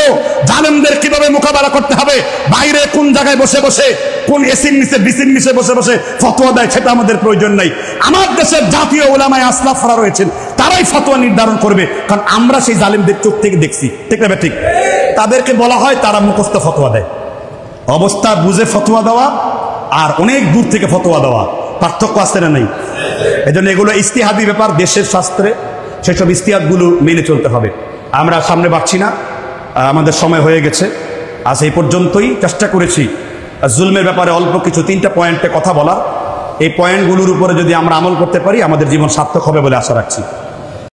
জালেমদের কিভাবে মোকাবেলা করতে হবে। বাইরে কোন জায়গায় বসে বসে, কোন এসির নিচে, বিসির নিচে বসে বসে ফতোয়া দেয়, সেটা আমাদের প্রয়োজন নাই। আমার দেশের জাতীয় উলামায়ে আসলাফরা রয়েছেন, তারাই ফতোয়া নির্ধারণ করবে, কারণ আমরা সেই জালেমদের চোখ থেকে দেখছি। ঠিক না ঠিক? তাদেরকে বলা হয় তারা মুখস্থ ফতোয়া দেয়। অবস্থা বুঝে ফতোয়া দেওয়া আর অনেক দূর থেকে ফতোয়া দেওয়া, পার্থক্য আছে না নেই? এজন্য এগুলো ইজতিহাদি ব্যাপার, দেশের শাস্ত্রে সেসব ইজতিহাদগুলো মেনে চলতে হবে। আমরা সামনে বাড়ছি না, আমাদের সময় হয়ে গেছে। আজ এই পর্যন্তই। চেষ্টা করেছি জুলমের ব্যাপারে অল্প কিছু 3টা পয়েন্টে কথা বলার। এই পয়েন্টগুলোর উপরে যদি আমরা আমল করতে পারি, আমাদের জীবন সার্থক হবে বলে আশা রাখছি।